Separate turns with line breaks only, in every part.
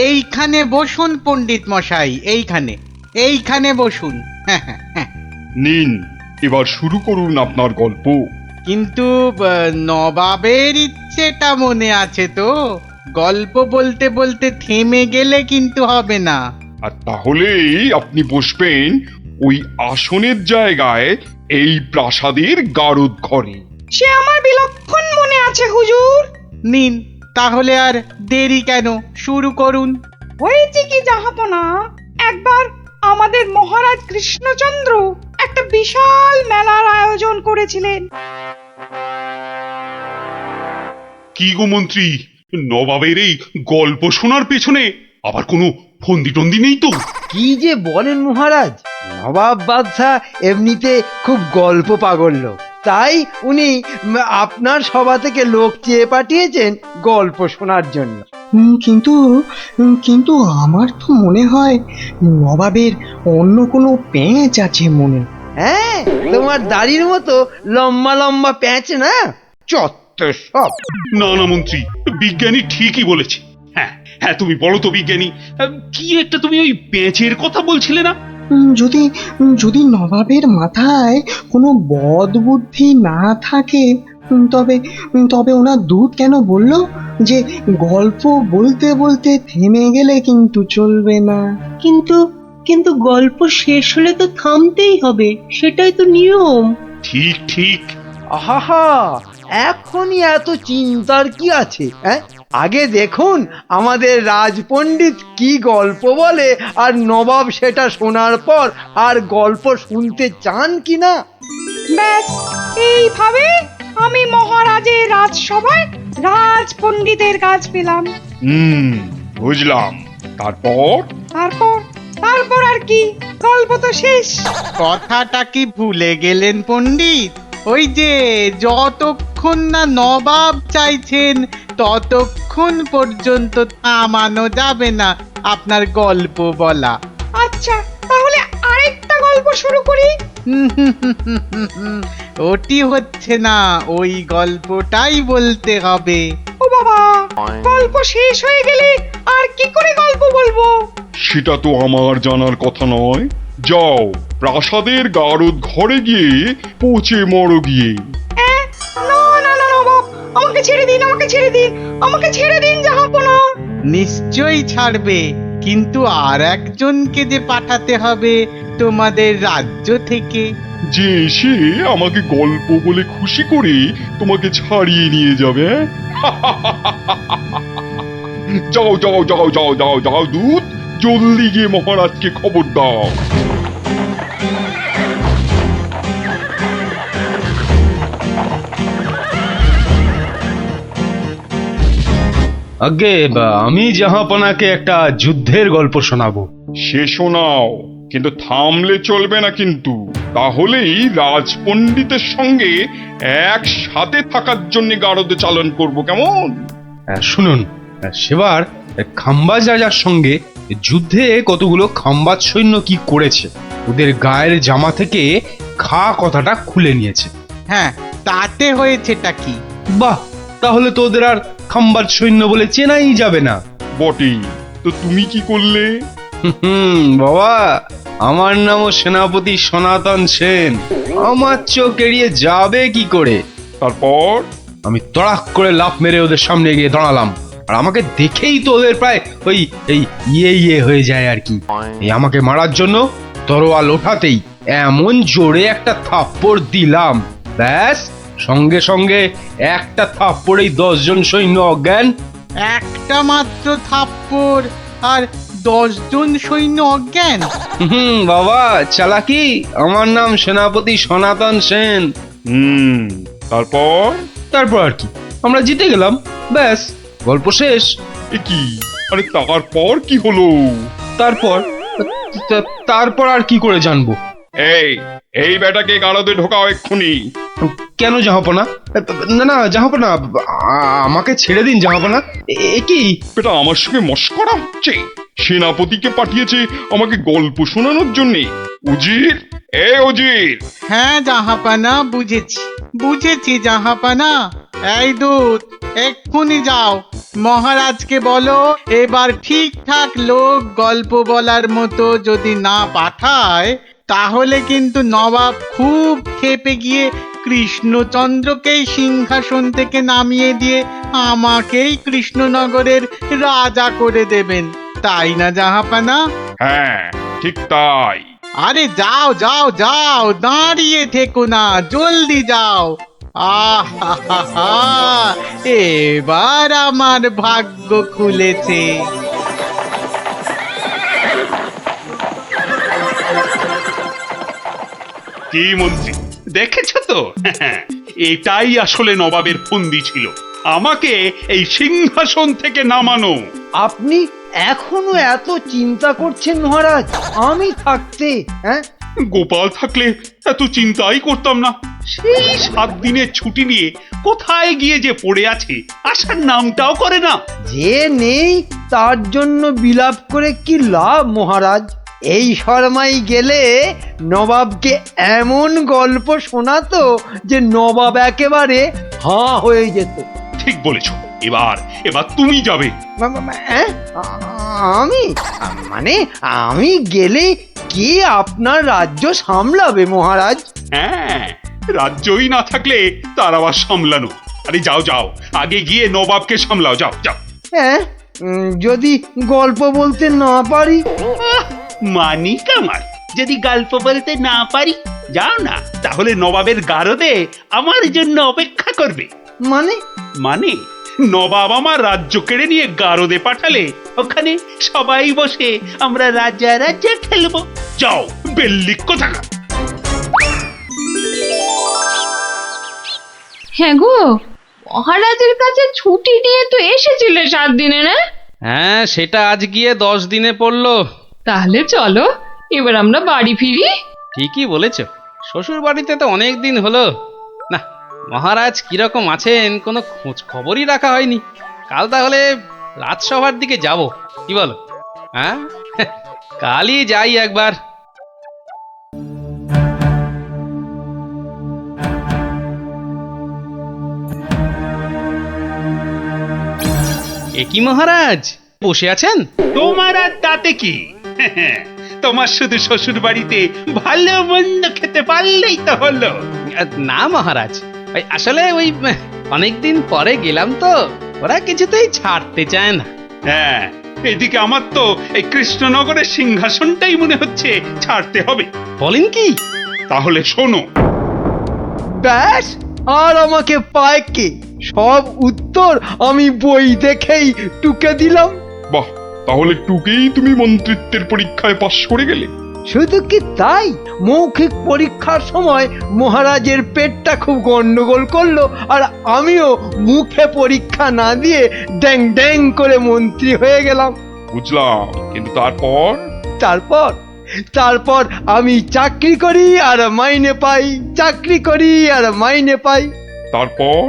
এইখানে বসুন পণ্ডিত মশাই, এইখানে এইখানে বসুন। হ্যাঁ হ্যাঁ হ্যাঁ।
নিন, এবার শুরু করুন আপনার গল্প।
কিন্তু নবাবের ইচ্ছেটা মনে আছে তো? গল্প বলতে বলতে থেমে গেলে কিন্তু হবে না।
আর তাহলেই আপনি বসবেন ওই আসনের জায়গায়, এই প্রাসাদের গারদ ঘরে।
সে আমার বিলক্ষণ মনে আছে হুজুর।
নিন, তাহলে আর দেরি কেন, শুরু করুন।
হয়েছে কি জাহাপনা, একবার আমাদের মহারাজ কৃষ্ণচন্দ্র একটা বিশাল মেলার আয়োজন করেছিলেন।
কি গো মন্ত্রী, নবাবের এই গল্প শোনার পেছনে আবার কোনো ফন্দি টন্দি নেই তো?
কি যে বলেন মহারাজ, নবাব বাদশাহ এমনিতে খুব গল্প পাগল লোক, তাই উনি আপনার সভা থেকে লোক চেয়ে পাঠিয়েছেন গল্প শোনার জন্য।
কিন্তু কিন্তু আমার তো মনে হয় নবাবের অন্য কোনো পেঁচ আছে মনে।
হ্যাঁ, তোমার দাড়ির মতো লম্বা লম্বা প্যাঁচ না, চত্ব সব।
না না মন্ত্রী, বিজ্ঞানী ঠিকই বলেছে। হ্যাঁ হ্যাঁ, তুমি বলো তো বিজ্ঞানী, কি একটা তুমি ওই পেঁচের কথা বলছিলে না?
যদি যদি নবাবের মাথায় কোনো বদ বুদ্ধি না থাকে, তবে তবে ওনার দূত কেন বললো যে গল্প বলতে বলতে থেমে গেলে কিন্তু চলবে না?
কিন্তু কিন্তু গল্প শেষ হলে তো থামতেই হবে, সেটাই তো নিয়ম।
ঠিক ঠিক।
আহা, এখনই এত চিন্তার কি আছে? হ্যাঁ, আগে দেখুন আমাদের রাজপণ্ডিত কি গল্প বলে, আর নবাব সেটা শোনার পর আর গল্প শুনতে চান কিনা।
ব্যাস, এইভাবে আমি মহারাজের রাজসভায় রাজ পণ্ডিতের কাজ পেলাম।
বুঝলাম। তারপর?
তারপর তারপর আর কি, গল্প তো শেষ।
কথাটা কি ভুলে গেলেন পণ্ডিত? ওই যে যতক্ষণ না নবাব চাইছেন ততক্ষণ পর্যন্ত থামানো যাবে না আপনার গল্প বলা।
আচ্ছা, তাহলে আরেকটা গল্প শুরু করি।
ওটি হচ্ছে না, ওই গল্পটাই বলতে হবে।
ও বাবা, গল্প শেষ হয়ে গেলে আর কি করে গল্প বলবো?
সেটা তো আমার জানার কথা নয়। যাও, প্রাসাদের গারদ ঘরে গিয়ে পচে মরো গিয়ে।
না না না নবাব, আমাকে ছেড়ে দিন, আমাকে ছেড়ে দিন, আমাকে ছেড়ে দিন জাহাপনা।
নিশ্চয়ই ছাড়বে, কিন্তু আর একজনকে যে পাঠাতে হবে তোমাদের রাজ্য থেকে।
যে এসে আমাকে গল্প বলে খুশি করে তোমাকে ছাড়িয়ে নিয়ে যাবে। যাও যাও যাও যাও যাও যাও দূত, জলদি গিয়ে মহারাজকে খবর দাও।
আগে আমি জাহাপনাকে একটা যুদ্ধের গল্প শোনাবো।
সে শোনাও, কিন্তু থামলে চলবে না কিন্তু, তাহলেই রাজপণ্ডিতের সঙ্গে একসাথে থাকার জন্য গারদে চালন করব, কেমন?
শুনুন, সেবার খাম্বাজ রাজার সঙ্গে যুদ্ধে কতগুলো খাম্বাজ সৈন্য কি করেছে, ওদের গায়ের জামা থেকে খা কথাটা খুলে নিয়েছে।
হ্যাঁ, তাতে হয়েছেটা কি?
বাহ, তাহলে তো ওদের আর খাম্বাজ সৈন্য বলে চেনাই যাবে না।
বটেই তো, তুমি কি করলে?
বাবা, আমার নামও সেনাপতি সনাতন সেন, আমার চোখ এড়িয়ে যাবে কি করে?
তারপর?
আমি তড়াক করে লাফ মেরে ওদের সামনে গিয়ে দাঁড়ালাম, আর আমাকে দেখেই তো ওদের প্রায় ওই এই ইয়ে হয়ে যায় আর কি। এই আমাকে মারার জন্য তরোয়াল ওঠাতেই এমন জোরে একটা থাপ্পড় দিলাম, ব্যাস সঙ্গে সঙ্গে একটা থাপ্পড়েই 10 জন সৈন্য অজ্ঞান।
একটা মাত্র থাপ্পড় আর 10 জন সৈন্য অজ্ঞান?
বাবা চালাকি, আমার নাম সেনাপতি সনাতন সেন।
তারপর?
তারপর আর কি, আমরা জিতে গেলাম, ব্যাস গল্প শেষ।
এ কি? আরে তারপর কি হলো?
তারপর আর কি করে জানবো?
এই এই বেটাকে গারদে ঢোকাও এক্ষুনি।
কেন জাহাপনা? না না জাহাপনা, আমাকে ছেড়ে দিন জাহাপনা। এ কি?
বেটা আমার সঙ্গে মশকরা হচ্ছে? সেনাপতিকে পাঠিয়েছে আমাকে গল্প শোনানোর জন্যে। উজির, এ উজির!
হ্যাঁ জাহাপানা, বুঝেছি বুঝেছি জাহাপানা। এই দূত, এক্ষুনি যাও, মহারাজকে বলো এবার ঠিকঠাক লোক গল্প বলার মতো যদি না পাঠায় তাহলে কিন্তু নবাব খুব ক্ষেপে গিয়ে কৃষ্ণচন্দ্রকেই সিংহাসন থেকে নামিয়ে দিয়ে আমাকেই কৃষ্ণনগরের রাজা করে দেবেন, তাই না জাহাপানা?
হ্যাঁ, ঠিক তাই।
আরে যাও যাও যাও, দাঁড়িয়ে থেকো না, জলদি যাও। আহা, এবার আমার ভাগ্য খুলেছে।
কি মন্ত্রী, দেখেছো তো? এটাই আসলে নবাবের ফন্দি ছিল, আমাকে এই সিংহাসন থেকে নামানো।
আপনি এখনো এত চিন্তা করছেন মহারাজ আমি থাকতে? হ্যাঁ,
গোপাল থাকলে এত চিন্তাই করতাম না। সেই 7 দিনের ছুটি নিয়ে কোথায় গিয়ে যে পড়ে আছে, আসার নামটাও করে না।
যে নেই তার জন্য বিলাপ করে কি লাভ মহারাজ? এই শর্মাই গেলে নবাবকে এমন গল্প শোনাতো যে নবাব একেবারে হাঁ হয়ে যেত।
ঠিক বলেছ, এবার এবার তুমি যাবে।
হ্যাঁ, আমি মানে আমি গেলে কে আপনার রাজ্য সামলাবে মহারাজ?
হ্যাঁ, রাজ্যই না থাকলে তার আবার সামলানো। আরে যাও যাও, আগে গিয়ে নবাবকে সামলাও, যাও যাও।
হ্যাঁ, যদি গল্প বলতে না পারি?
মানি কামাল, যদি গল্প বলতে না পারি, যাও না, তাহলে নবাবের গারদে আমার জন্য অপেক্ষা করবে।
মানে
মানে নবাব আমার রাজ্য কেড়ে নিয়ে গারদে পাঠালে ওখানে সবাই বসে আমরা রাজা রাজা খেলবো। যাও, বেল্লিক কোথাকার।
হ্যাঁ গো, মহারাজের কাছে ছুটি নিয়ে তো এসেছিলে 7 দিনে, না?
হ্যাঁ, সেটা আজ গিয়ে 10 দিনে পড়লো।
তাহলে চলো এবার আমরা বাড়ি ফিরি।
ঠিকই বলেছ, শ্বশুর বাড়িতে তো অনেক দিন হলো না। মহারাজ কিরকম আছেন কোনো খোঁজ খবরই রাখা হয়নি। কাল তাহলে রাজসভার দিকে যাব, কি বলো? হ্যাঁ, কালই যাই একবার। এ কি মহারাজ, বসে আছেন?
তোমার আর তাতে কি? তোমার শুধু শ্বশুর বাড়িতে ভালো মন্দ খেতে পারলেই তো হলো।
না মহারাজ, ওই আসলে ওই অনেকদিন পরে গেলাম তো, ওরা কিছুতেই ছাড়তে চায় না।
হ্যাঁ, এদিকে আমার তো এই কৃষ্ণনগরের সিংহাসনটাই মনে হচ্ছে ছাড়তে হবে।
বলেন কি?
তাহলে শোনো,
ব্যাস, আর আমাকে পায় কে? সব উত্তর আমি বই দেখেই টুকে দিলাম।
বাহ, তাহলে টুকেই তুমি মন্ত্রিত্বের পরীক্ষায় পাশ করে গেলে।
শুধু কি তাই, মৌখিক পরীক্ষার সময় মহারাজের পেটটা খুব গন্ডগোল করলো, আর আমিও মুখে পরীক্ষা না দিয়ে ড্যাং ড্যাং করে মন্ত্রী হয়ে গেলাম।
বুঝলাম, কিন্তু তারপর?
তারপর তারপর আমি চাকরি করি আর মাইনে পাই, চাকরি করি আর মাইনে পাই।
তারপর?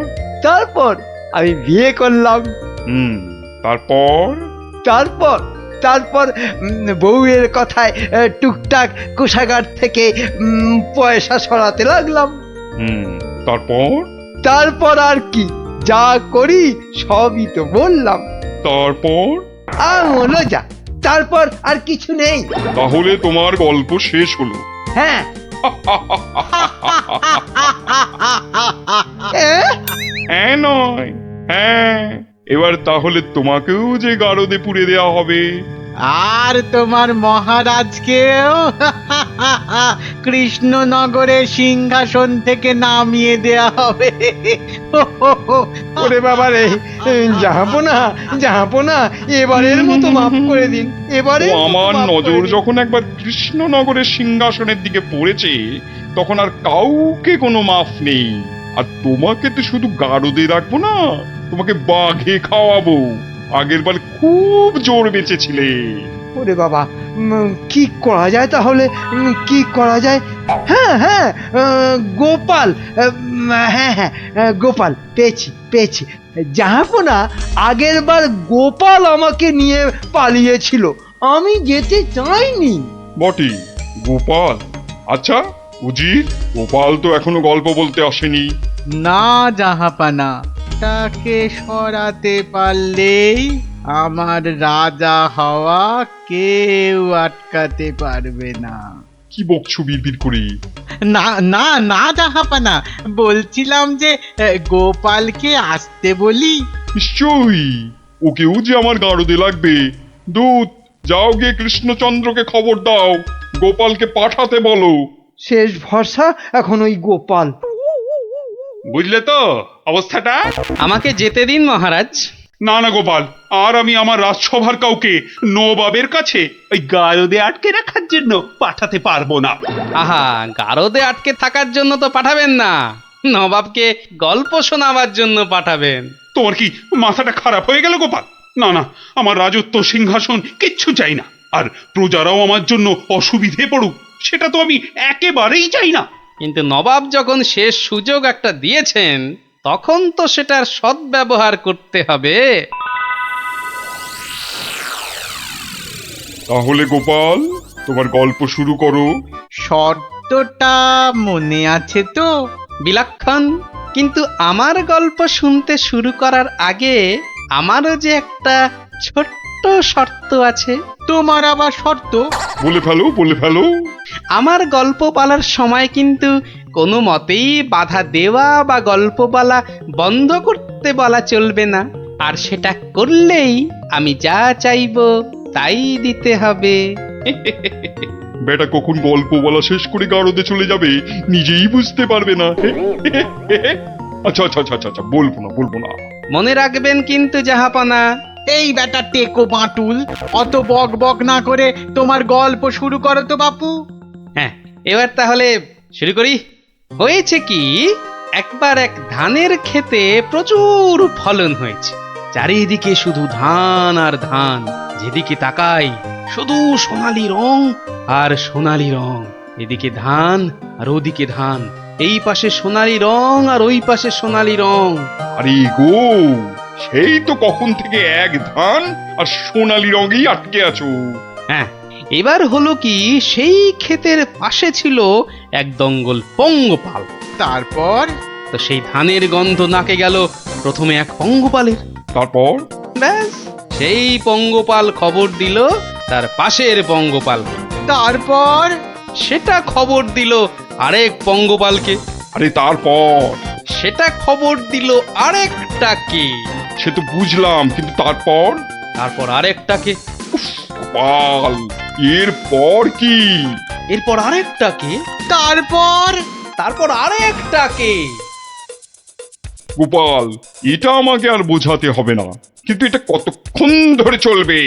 তারপর আমি বিয়ে করলাম।
তারপর?
তারপর তারপর বউয়ের কথায় টুকটাক কোষাগার থেকে পয়সা সরাতে লাগলাম।
তারপর?
তারপর আর কি, যা করি সবই তো বললাম।
তারপর?
হলো যা, তারপর আর কিছু নেই।
তাহলে তোমার গল্প শেষ হলো?
হ্যাঁ।
হ্যাঁ নয়, হ্যাঁ। এবার তাহলে তোমাকেও যে গারদে পুড়ে দেওয়া হবে,
আর তোমার মহারাজকেও কৃষ্ণনগরের সিংহাসন থেকে নামিয়ে দেয়া হবে।
ওরে বাবা রে, জাহাপনা, এবারের মতো মাফ করে দিন, এবারে
আমার নজর যখন একবার কৃষ্ণনগরের সিংহাসনের দিকে পড়েছে তখন আর কাউকে কোনো মাফ নেই। আর তোমাকে তো শুধু গারদে রাখবো না, তোমাকে বাঘে খাওয়াবো। আগের বার খুব জোর বেঁচেছিলে।
ওরে বাবা, কি করা যায় তাহলে, কি করা যায়? হ্যাঁ হ্যাঁ, গোপাল, হ্যাঁ হ্যাঁ, গোপাল পেয়েছি। জাহাপনা, আগের বার গোপাল আমাকে নিয়ে পালিয়েছিল, আমি যেতে চাইনি।
বটে, গোপাল? আচ্ছা উজির, গোপাল তো এখনো গল্প বলতে আসেনি।
না জাহাপানা, ওটাকে সরাতে পারলেই আমার রাজা হওয়া কেউ আটকাতে পারবে না।
কি বকছো বিড়বিড় করে?
না না না জাহাপানা, বলছিলাম যে গোপালকে আসতে বলি।
নিশ্চয়ই, ওকেও যে আমার গারদে লাগবে। দূত, যাও গিয়ে কৃষ্ণচন্দ্রকে খবর দাও, গোপালকে পাঠাতে বলো।
শেষ ভরসা এখন ওই গোপাল।
বুঝলে তো অবস্থাটা?
আমাকে যেতে দিন মহারাজ।
না না গোপাল, আর আমি আমার রাজসভার কাউকে নবাবের কাছে ওই গারদে আটকে রাখার জন্য পাঠাতে পারবো না।
আহা, গারদে আটকে থাকার জন্য তো পাঠাবেন না, নবাবকে গল্প শোনাবার জন্য পাঠাবেন।
তোমার কি মাথাটা খারাপ হয়ে গেল গোপাল? না না, আমার রাজত্ব সিংহাসন কিচ্ছু চাই না, আর প্রজারাও আমার জন্য অসুবিধে পড়ুক সেটা তো আমি একেবারেই চাই না।
কিন্তু নবাব যখন শেষ সুযোগ একটা দিয়েছেন, তখন তো সেটার সদ্ব্যবহার করতে হবে।
তাহলে গোপাল, তোমার গল্প শুরু করো।
শর্তটা মনে আছে তো?
বিলক্ষণ। কিন্তু আমার গল্প শুনতে শুরু করার আগে আমারও যে একটা ছোট্ট শর্ত আছে।
তোমার আবার শর্ত?
বলে ফেলো, বলে ফেলো।
আমার গল্প বলার সময় কিন্তু কোনো মতেই বাধা দেওয়া বা গল্প বলা বন্ধ করতে বলা চলবে না। আর সেটা করলেই আমি যা চাইবো তাই দিতে হবে।
বেটা কখন গল্প বলা শেষ করে গারদে চলে যাবে নিজেই বুঝতে পারবে না। আচ্ছা আচ্ছা আচ্ছা আচ্ছা, বলবো না, বলবো না।
মনে রাখবেন কিন্তু জাহাপানা।
এই বেটা টেকো বাঁটুল, অত বক বক না করে তোমার গল্প শুরু করো তো বাপু।
হ্যাঁ, এবার তাহলে শুরু করি। হয়েছে কি, একবার এক ধানের ক্ষেতে প্রচুর ফলন হয়েছে। চারিদিকে শুধু ধান আর ধান, যেদিকে তাকাই শুধু সোনালী রং আর সোনালী রং। এদিকে ধান আর ওদিকে ধান, এই পাশে সোনালী রং আর ওই পাশে সোনালী রং।
আরে গো, সেই তো কখন থেকে এক ধান আর সোনালী রঙেই আটকে আছো।
হ্যাঁ, এবার হলো কি, সেই ক্ষেতের পাশে ছিল এক দঙ্গল পঙ্গপাল।
তারপর?
তো সেই ধানের গন্ধ নাকে গেল প্রথমে এক পঙ্গপালের।
তারপর?
ব্যাস, সেই পঙ্গপাল খবর দিল তার পাশের পঙ্গপালকে।
তারপর?
সেটা খবর দিল আরেক পঙ্গপালকে।
আরে তারপর?
সেটা খবর দিল আরেকটাকে।
সে তো বুঝলাম, কিন্তু তারপর?
তারপর আরেকটাকে।
গোপাল, এরপর কি?
এরপর আরেকটাকে।
তারপর?
তারপর আরেকটাকে।
গোপাল, এটা আমাকে আর বোঝাতে হবে না, কিন্তু এটা কতক্ষণ ধরে চলবে?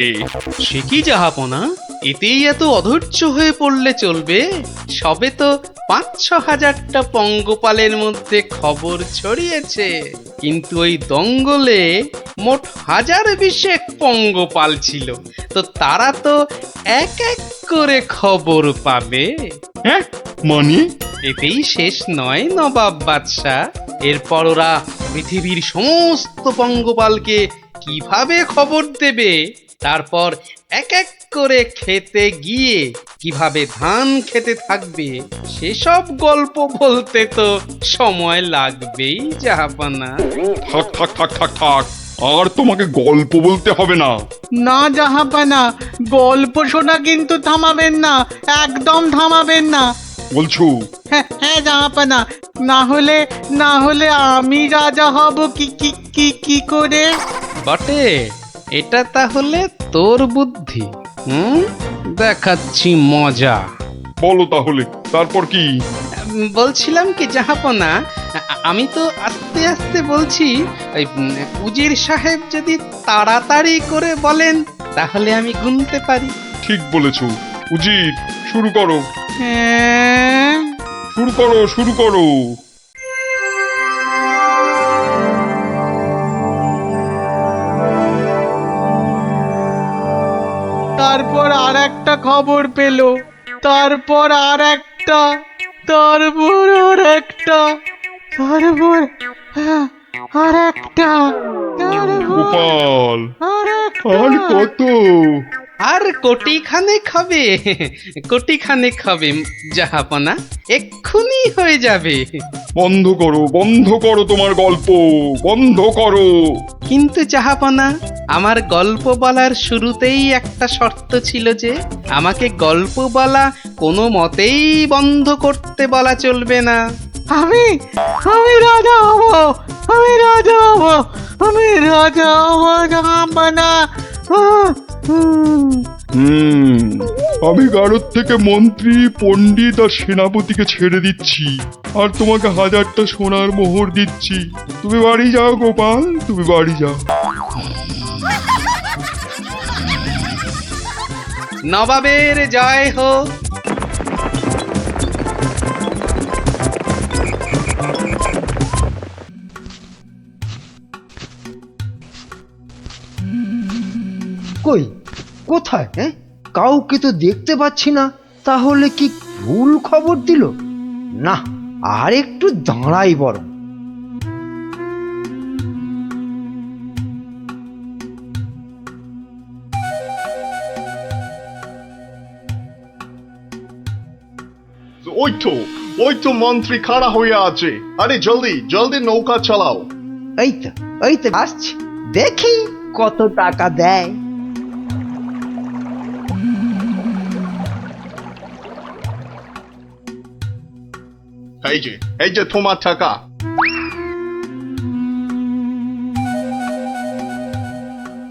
সে কি জাহাপনা, এতেই এত অধৈর্য হয়ে পড়লে চলবে? সবে তো ৫-৬ হাজারটা পঙ্গপালের মধ্যে খবর ছড়িয়েছে, কিন্তু ওই দঙ্গলে মোট ১০২০ পঙ্গপাল ছিল। তো তারা তো এক এক করে খবর পাবে।
হ্যাঁ, মানে?
এতেই শেষ নয় নবাব বাদশাহ। এরপর ওরা পৃথিবীর সমস্ত পঙ্গপালকে কিভাবে খবর দেবে, তারপর এক এক করে খেতে গিয়ে কিভাবে ধান খেতে থাকবে, সেসব গল্প বলতে তো সময় লাগবেই জাহাপানা।
থাক থাক থাক থাক থাক, আর তোমাকে গল্প বলতে হবে না।
না জাহাপানা, গল্প শোনা কিন্তু থামাবেন না, একদম থামাবেন না।
বলছো?
হ্যাঁ হ্যাঁ জাহাপানা, না হলে আমি রাজা হব কি কি কি কি করে?
বটে, এটা তাহলে তোর বুদ্ধি। দেখাচ্ছি মজা।
বলো তাহলে, তারপর কি?
বলছিলাম কি জাহাপনা, আমি তো আস্তে আস্তে বলছি। ওই উজির সাহেব যদি তাড়াতাড়ি করে বলেন তাহলে আমি গুনতে পারি।
ঠিক বলেছো। উজির, শুরু করো,
হ্যাঁ,
শুরু করো, শুরু করো।
তারপর আর একটা খবর পেল, তারপর আর একটা, তারপর আর একটা, তারপর আর একটা,
গোপাল,
আর
আর কত?
আর কোটি খানেক হবে, কোটি খানেক হবে জাহাপনা, এক্ষুনি হয়ে যাবে।
বন্ধ করো তোমার গল্প, বন্ধ করো।
কিন্তু জাহাপনা, আমার গল্প বলার শুরুতেই একটা শর্ত ছিল যে আমাকে গল্প বলা কোনো মতেই বন্ধ করতে বলা চলবে না।
আমি আমি রাজা হব, আমি রাজা হব, আমি রাজা হব জাহাপনা।
আমি গারদ থেকে মন্ত্রী, পণ্ডিত আর সেনাপতিকে ছেড়ে দিচ্ছি, আর তোমাকে 1000টা সোনার মোহর দিচ্ছি। তুমি বাড়ি যাও গোপাল, তুমি বাড়ি যাও।
নবাবের জয় হোক।
কই, কোথায়? হ্যাঁ, কাউকে তো দেখতে পাচ্ছি না। তাহলে কি ভুল খবর দিল? না, আর একটু দাঁড়াই বরং।
ওই তো মন্ত্রী খাড়া হয়ে আছে। আরে জলদি জলদি নৌকা চালাও।
এই তো আসছি, দেখি কত টাকা দেয়।
এই যে তোমার টাকা।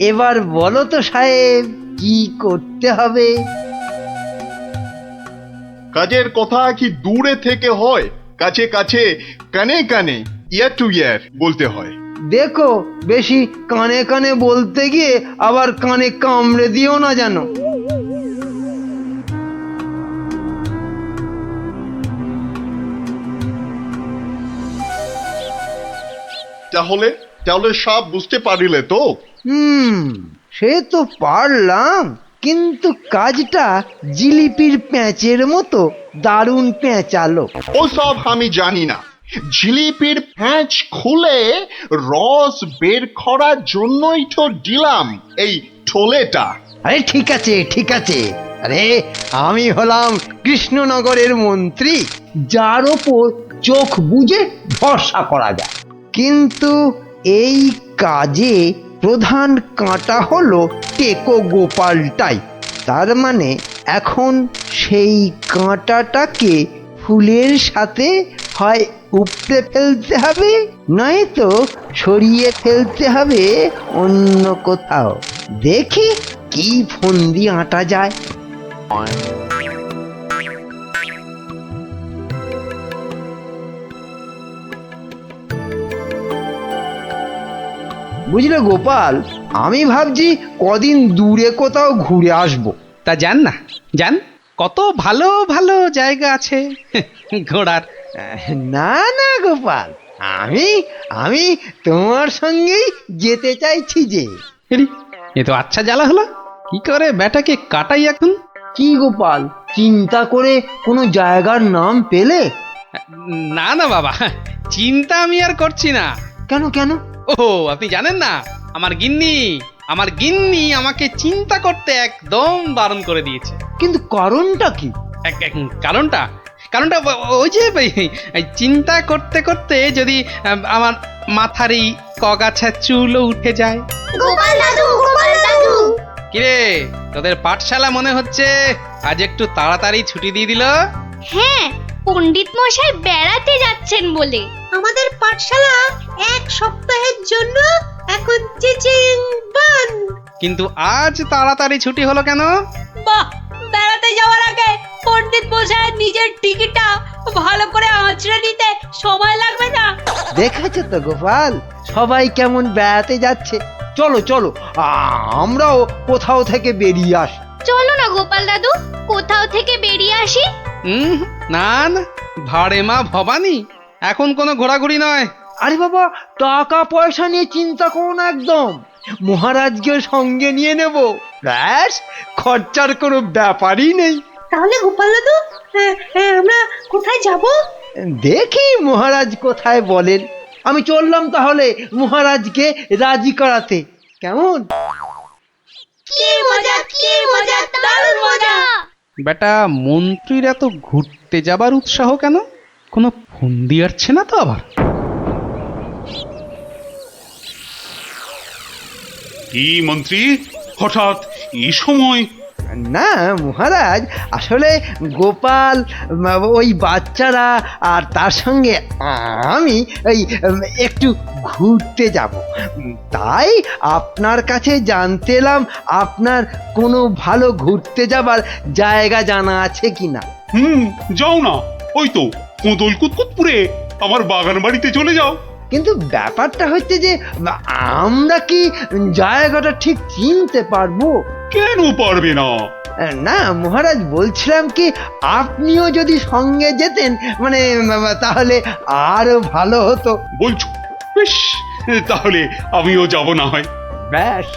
এবার বলো তো সাহেব, কি করতে হবে?
কাজের কথা কি দূরে থেকে হয়? কাছে কাছে, কানে কানে, ইয়ার টু ইয়ার বলতে হয়।
দেখো, বেশি কানে কানে বলতে গিয়ে আবার কানে কামড়ে দিও না জানো।
তাহলে সব বুঝতে পারিলে তো?
সে তো পারলাম, কিন্তু কাজটা জিলিপির প্যাঁচের মতো দারুণ পেঁচালো।
ও সব আমি জানি না। জিলিপির প্যাঁচ খুলে রস বের করার জন্যই তো দিলাম এই ঠোলেটা।
আরে ঠিক আছে, ঠিক আছে। আরে আমি হলাম কৃষ্ণনগরের মন্ত্রী, যার ওপর চোখ বুজে ভরসা করা যায়। কিন্তু এই কাজে প্রধান কাঁটা হলো টেকো গোপালটাই। তার মানে এখন সেই কাঁটাটাকে ফুলের সাথে হয় উপড়ে ফেলতে হবে, নয়তো সরিয়ে ফেলতে হবে অন্য কোথাও। দেখি কি ফন্দি আঁটা যায়। বুঝলে গোপাল, আমি ভাবছি কদিন দূরে কোথাও ঘুরে আসবো।
তা যান না, যান, কত ভালো ভালো জায়গা আছে ঘোড়ার।
না না গোপাল, আমি আমি তোমার সঙ্গেই যেতে চাইছি যে।
এ তো আচ্ছা জ্বালা হলো, কি করে ব্যাটাকে কাটাই এখন।
কি গোপাল, চিন্তা করে কোনো জায়গার নাম পেলে?
না না বাবা, চিন্তা আমি আর করছি না।
কেন কেন?
ও আপনি জানেন না, আমার গিন্নি আমাকে চিন্তা করতে একদম বারণ করে দিয়েছে।
কিন্তু কারণটা কি?
কারণটা ওই যে চিন্তা করতে করতে যদি আমার মাথার এই কগাছা চুলও উঠে যায়।
গোপাল দাদু, গোপাল দাদু।
কিরে, তোদের পাঠশালা মনে হচ্ছে আজ একটু তাড়াতাড়ি ছুটি দিয়ে দিল।
হ্যাঁ, পণ্ডিত মশাই বেড়াতে যাচ্ছেন বলে।
আমাদের পাঠশালা 1 সপ্তাহের জন্য এখন চিচিং বন্ধ।
কিন্তু আজ তাড়াতাড়ি ছুটি হলো কেন?
বাহ, বেড়াতে যাওয়ার আগে পণ্ডিত মশাই নিজের টিকিটটা ভালো করে আঁচড়ে নিতে সময় লাগবে না?
দেখেছো তো গোপাল, সবাই কেমন বেড়াতে যাচ্ছে। চলো চলো, আমরাও কোথাও থেকে বেরিয়ে আসি।
চলো না গোপাল দাদু, কোথাও থেকে বেরিয়ে আসি।
না না, ভাড়ে মা ভবানী, এখন কোনো ঘোরাঘুরি নয়।
আরে বাবা, টাকা পয়সা নিয়ে চিন্তা করো না একদম। মহারাজকে সঙ্গে নিয়ে নেব, ব্যাস, খরচার কোনো ব্যাপারই নেই।
তাহলে গোপাল দাদু, আমরা কোথায় যাব?
দেখি মহারাজ কোথায় বলেন। আমি চললাম তাহলে মহারাজকে রাজি করাতে। কেমন?
কি মজা, কি
কি মজা, দারুণ মজা।
বেটা মন্ত্রীর এত ঘুরতে যাবার উৎসাহ কেন? কোনো ফন্দি আসছে না তো আবার?
কি মন্ত্রী, হঠাৎ এই সময়?
না মহারাজ, আসলে গোপাল, ওই বাচ্চারা আর তার সঙ্গে আমি এই একটু ঘুরতে যাব, তাই আপনার কাছে জানতে এলাম আপনার কোনো ভালো ঘুরতে যাবার জায়গা জানা আছে কিনা।
যাও না, ওই তো কোদল কুতকুতপুরে আমার বাগান বাড়িতে চলে যাও।
কিন্তু ব্যাপারটা হচ্ছে যে আমরা কি জায়গাটা ঠিক চিনতে পারবো?
কেন পারবে না?
না মহারাজ, বলছিলাম কি আপনিও যদি সঙ্গে যেতেন, মানে তাহলে আরো ভালো হতো।
বলছো? বেশ, তাহলে আমিও যাব না হয়।
ব্যাস,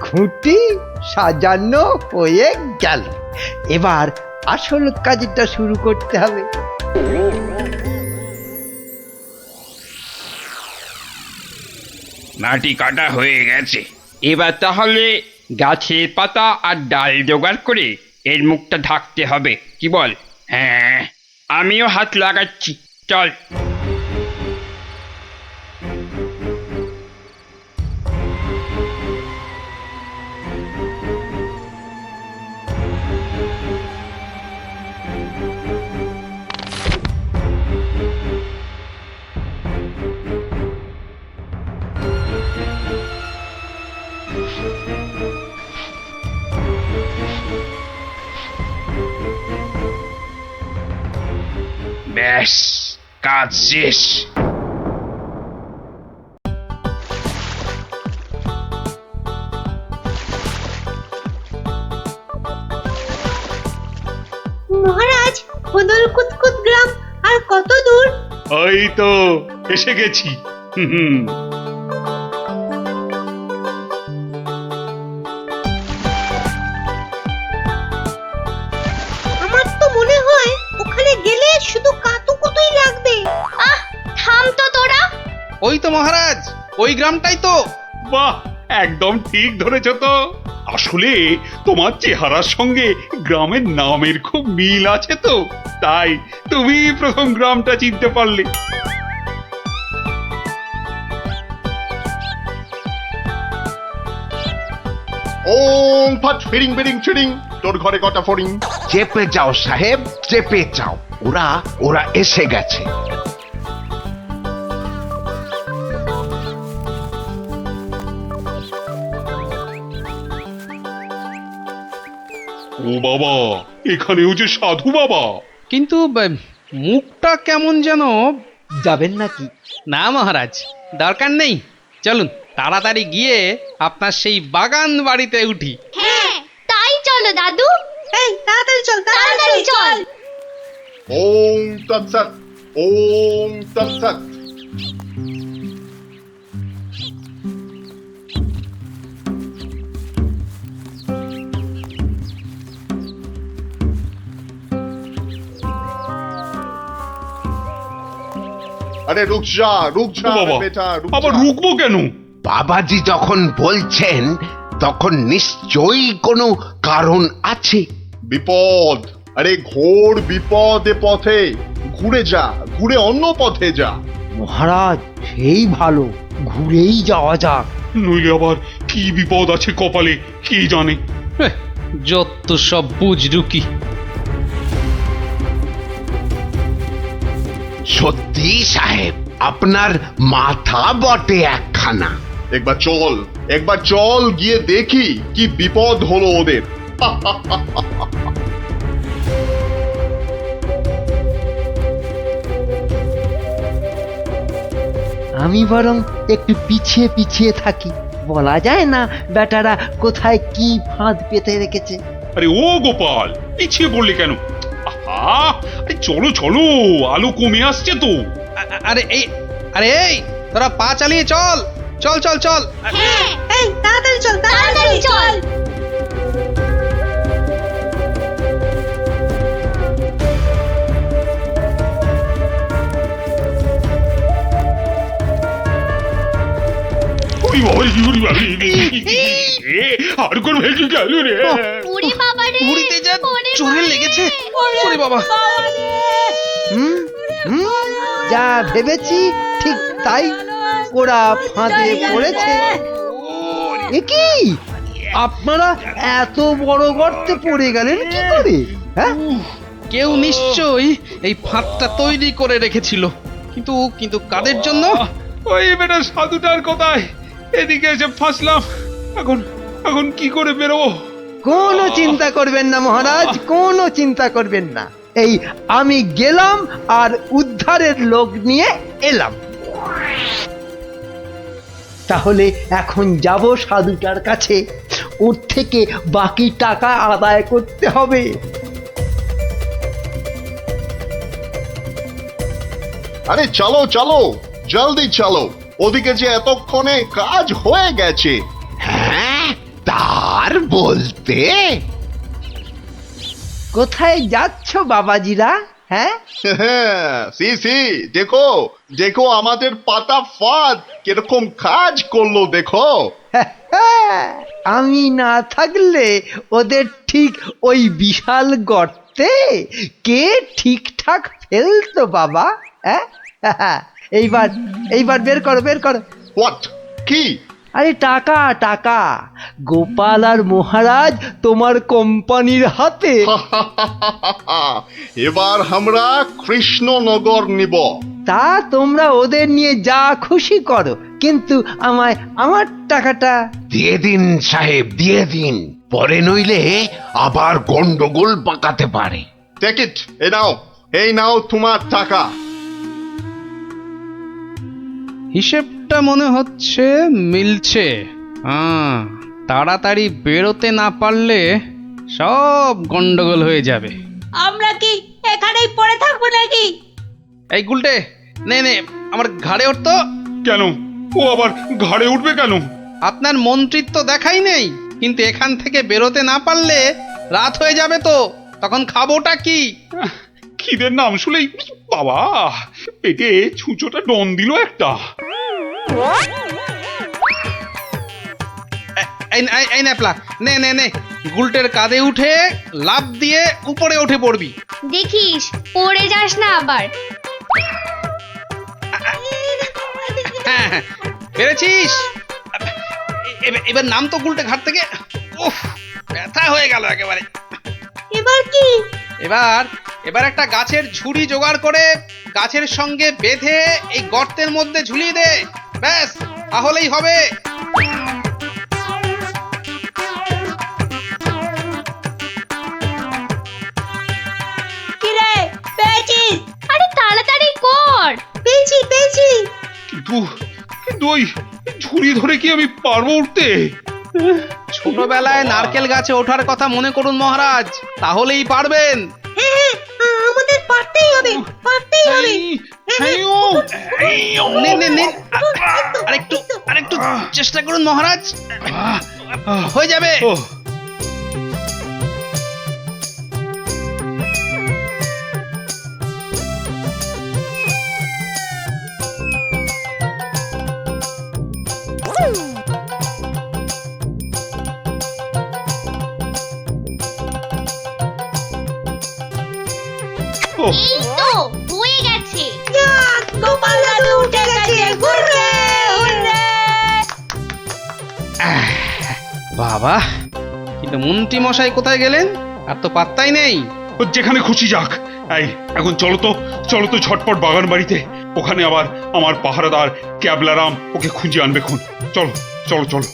ঘুঁটি সাজানো হয়ে গেল, এবার আসল কাজটা শুরু করতে হবে।
মাটি কাটা হয়ে গেছে, এবার তাহলে গাছের পাতা আর ডাল জোগাড় করে এর মুখটা ঢাকতে হবে, কি বল? হ্যাঁ, আমিও হাত লাগাচ্ছি, চল। ব্যাস, কাজ শেষ।
মহারাজ, কোদল কুতকুত গ্রাম আর কত দূর?
ওই তো এসে গেছি।
আমার তো মনে হয় ওখানে গেলে শুধু কাতুকুতুই লাগবে। আহ, থাম তো তোরা।
ওই তো মহারাজ, ওই গ্রামটাই তো।
বাহ, একদম ঠিক ধরেছ তো। আসলে তোমার চেহারার সঙ্গে গ্রামের নামের খুব মিল আছে তো, তাই তুমি প্রথম গ্রামটা চিনতে পারলে।
ওম ফট ফিরিং বিরিং চিরিং, তোর ঘরে কটা ফড়িং?
চেপে যাও সাহেব, চেপে যাও, ওরা ওরা এসে গেছে।
ও বাবা, এখানেও যে সাধু বাবা।
কিন্তু মুখটা কেমন যেন।
যাবেন নাকি?
না মহারাজ, দরকার নেই, চলুন তাড়াতাড়ি গিয়ে আপনার সেই বাগান বাড়িতে উঠি।
হ্যাঁ, তাই চলো দাদু। এই তাড়াতাড়ি চল, তাড়াতাড়ি চল।
ওম তৎসৎ, ওম তৎসৎ। আরে রুক যা, রুক যা
বাবা,
বেটা, রুক
আবার
যা।
রুকবো কেন?
বাবাজি যখন বলছেন তখন নিশ্চয়ই কোনো কারণ আছে।
বিপদ, আরে ঘোর বিপদ এ পথে, ঘুরে যা, ঘুরে অন্য পথে যা।
মহারাজ, সেই ভালো, ঘুরেই যাওয়া যাক।
নইলে আবার কি বিপদ আছে কপালে কে জানে।
যত সব বুঝরুকি।
সত্যি সাহেব, আপনার মাথা বটে একখানা।
একবার চল, একবার চল, গিয়ে দেখি কি বিপদ হলো ওদের।
আমি বরং একটু পিছিয়ে পিছিয়ে থাকি, বলা যায় না বেটারা কোথায় কি ফাঁদ পেতে রেখেছে।
আরে ও গোপাল, পিছিয়ে পড়লে কেন? আহা, আরে চলো চলো, আলো কমে আসছে তো।
আরে এই তোরা পা চালিয়ে চল, চল চল চল।
হ্যাঁ, এই তাড়াতাড়ি চল, তাড়াতাড়ি চল।
ওরে বাবা, ওরে বাবা, রে আর কোন ভেঙে গেল রে
ওরে বাবা রে
ঘুড়িতে যা চোরে লেগেছে ওরে বাবা
হুম হুম যা ভেবেছি ঠিক তাই, ওরা ফাঁদে পড়েছে। এ কি আপনারা এত বড় গর্তে পড়ে গেলেন কি করে? হ্যাঁ,
কেউ নিশ্চয়ই এই ফাঁদটা তৈরি করে রেখেছিল, কিন্তু কিন্তু কাদের জন্য?
ওই বেটা সাধুটার কথায় এদিকে এসে ফাঁসলাম। এখন এখন কি করে বেরোবো?
কোনো চিন্তা করবেন না মহারাজ, কোনো চিন্তা করবেন না। এই আমি গেলাম আর উদ্ধারের লোক নিয়ে এলাম। তাহলে এখন যাব সাধুটার কাছে, ওর থেকে বাকি টাকা আদায় করতে হবে।
আরে চলো চলো, জলদি চলো, ওদিকে যে এতক্ষণে কাজ হয়ে গেছে।
হ্যাঁ, তার বলতে
কোথায় যাচ্ছ বাবাজিরা? হ্যাঁ,
সি সি, দেখো দেখো আমাদের পাতা ফাঁদ কিরকম কাজ করলো দেখো।
আমি না থাকলে ওদের ঠিক ওই বিশাল গর্তে কে ঠিকঠাক ফেলতো বাবা? হ্যাঁ, এইবার এইবার বের করো বের করো।
হোয়াট? কি?
আরে টাকা টাকা, গোপাল আর মহারাজ তোমার কোম্পানির হাতে।
এবার আমরা কৃষ্ণনগর নিব।
তা তোমরা ওদের নিয়ে যা খুশি করো, কিন্তু আমায় আমার টাকাটা
দিয়ে দিন সাহেব, দিয়ে দিন, পরে নইলে আবার গন্ডগোল পাকাতে পারে।
টেক ইট, এই নাও তোমার টাকা।
হিসেবটা মনে হচ্ছে মিলছে। তাড়াতাড়ি বেরোতে না পারলে সব গন্ডগোল হয়ে যাবে।
আমরা কি এখানেই পড়ে থাকবো নাকি?
এই গুলটে, নে নে আমার ঘাড়ে উঠতো।
কেন ও আবার ঘাড়ে উঠবে কেন?
আপনার মন্ত্রিত্ব দেখাই নেই, কিন্তু এখান থেকে বেরোতে না পারলে রাত হয়ে যাবে তো, তখন খাবোটা কি?
খিদের নাম শুলেই বাবা পেটে ছুঁচোটা ডন দিল একটা।
এই ন্যাপলা, নে নে নে, গুলটের কাঁধে উঠে লাফ দিয়ে উপরে উঠে পড়বি।
দেখিস পড়ে যাস না আবার।
হ্যাঁ, পেরেছিস? এবার নাম তো গুলটে ঘাট থেকে। উফ, ব্যথা হয়ে গেল একেবারে।
এবার কি?
এবার একটা গাছের ঝুড়ি জোগাড় করে গাছের সঙ্গে বেঁধে এই গর্তের মধ্যে ঝুলিয়ে দে, ব্যাস তাহলেই হবে।
কিরে পেয়েছিস?
আরে তাড়াতাড়ি কর। পেয়েছি পেয়েছি।
কিন্তু ওই ঝুড়ি ধরে কি আমি পারবো উঠতে?
ছোটবেলায় নারকেল গাছে ওঠার কথা মনে করুন মহারাজ, তাহলেই পারবেন।
হ্যাঁ, আমাদের পারতেই হবে, পারতেই হবে।
নে নে নে, আরেকটু চেষ্টা করুন মহারাজ, হয়ে যাবে।
এই তো হয়ে গেছে।
গোপাল দাদু উঠে গেছে। Hurray hurray.
বাবা, কিন্তু মন্ত্রী মশাই কোথায় গেলেন? আর তো পাত্তাই নেই।
ও যেখানে খুশি যাক। এই এখন চলো তো ঝটপট বাগান বাড়িতে, ওখানে আবার আমার পাহারাদার ক্যাবলারাম ওকে খুঁজে আনবে খুন। চলো চলো চলো।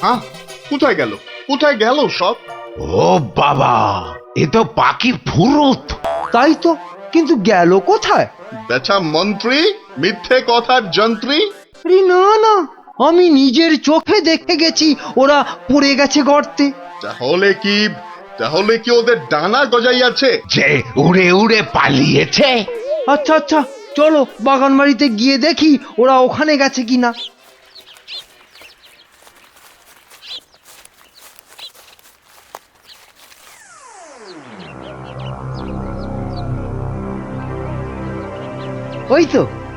হ্যাঁ, কোথায় গেল কোথায় গেল সব?
ও বাবা, এ তো পাখির ফুরুত।
তাই তো, কিন্তু গেল কোথায়?
বেটা মন্ত্রী, মিথ্যে কথার যন্ত্রী।
আরে না না, আমি নিজের চোখে দেখে গেছি ওরা পড়ে গেছে গর্তে।
তাহলে কি ওদের ডানা গজাইয়াছে?
যে উড়ে উড়ে পালিয়েছে।
আচ্ছা আচ্ছা, চলো বাগান বাড়িতে গিয়ে দেখি ওরা ওখানে গেছে কিনা।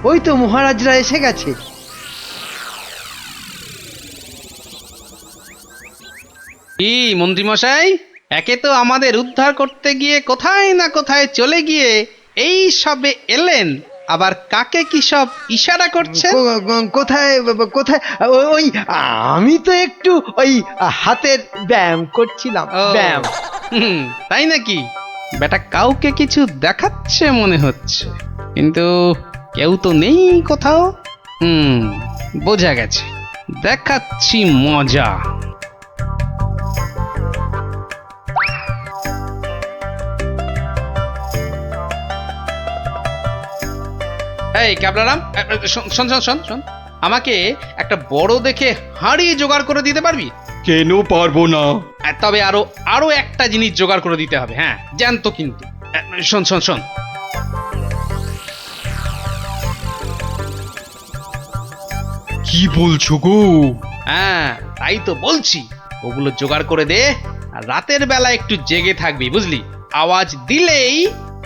ওই তো মহারাজরা এসে গেছে।
কি মন্ত্রীমশাই, একে তো আমাদের উদ্ধার করতে গিয়ে কোথায় না কোথায় চলে গিয়ে এই সবে এলেন, আবার কাকে কি সব ইশারা করছেন?
কোথায় কোথায়? ওই আমি তো একটু ওই হাতের ব্যায়াম করছিলাম।
ও,
ব্যায়াম।
তাই নাকি? বেটা কাউকে কিছু দেখাচ্ছে মনে হচ্ছে, কিন্তু কেউ তো নেই কোথাও। বোঝা গেছে, দেখাচ্ছি মজা। এই ক্যাবলারাম, শোন শোন শোন শোন, আমাকে একটা বড় দেখে হাঁড়ি জোগাড় করে দিতে পারবি?
কেন পারবো না?
তবে আরো একটা জিনিস জোগাড় করে দিতে হবে। হ্যাঁ, জানতো কিন্তু। শোন শোন শোন,
কি বলছো গো?
হ্যাঁ তাই তো বলছি, ওগুলো জোগাড় করে দে, আর রাতের বেলা একটু জেগে থাকবি, বুঝলি? আওয়াজ দিলেই,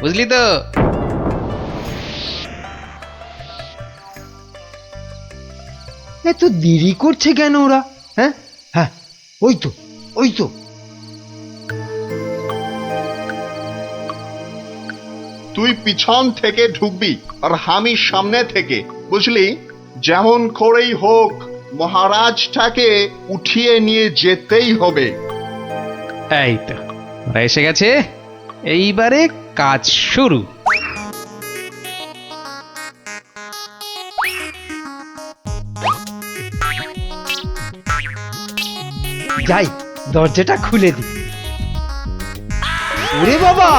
বুঝলি তো?
এত দেরি করছে কেন ওরা? হ্যাঁ হ্যাঁ, ওই তো।
তুই পিছন থেকে ঢুকবি আর আমি সামনে থেকে, বুঝলি? যেমন করেই হোক মহারাজটাকে উঠিয়ে নিয়ে যেতেই হবে।
এই তো ওরা এসে গেছে, এইবারে কাজ শুরু।
যাই, দরজাটা খুলে দি। ওরে বাবা,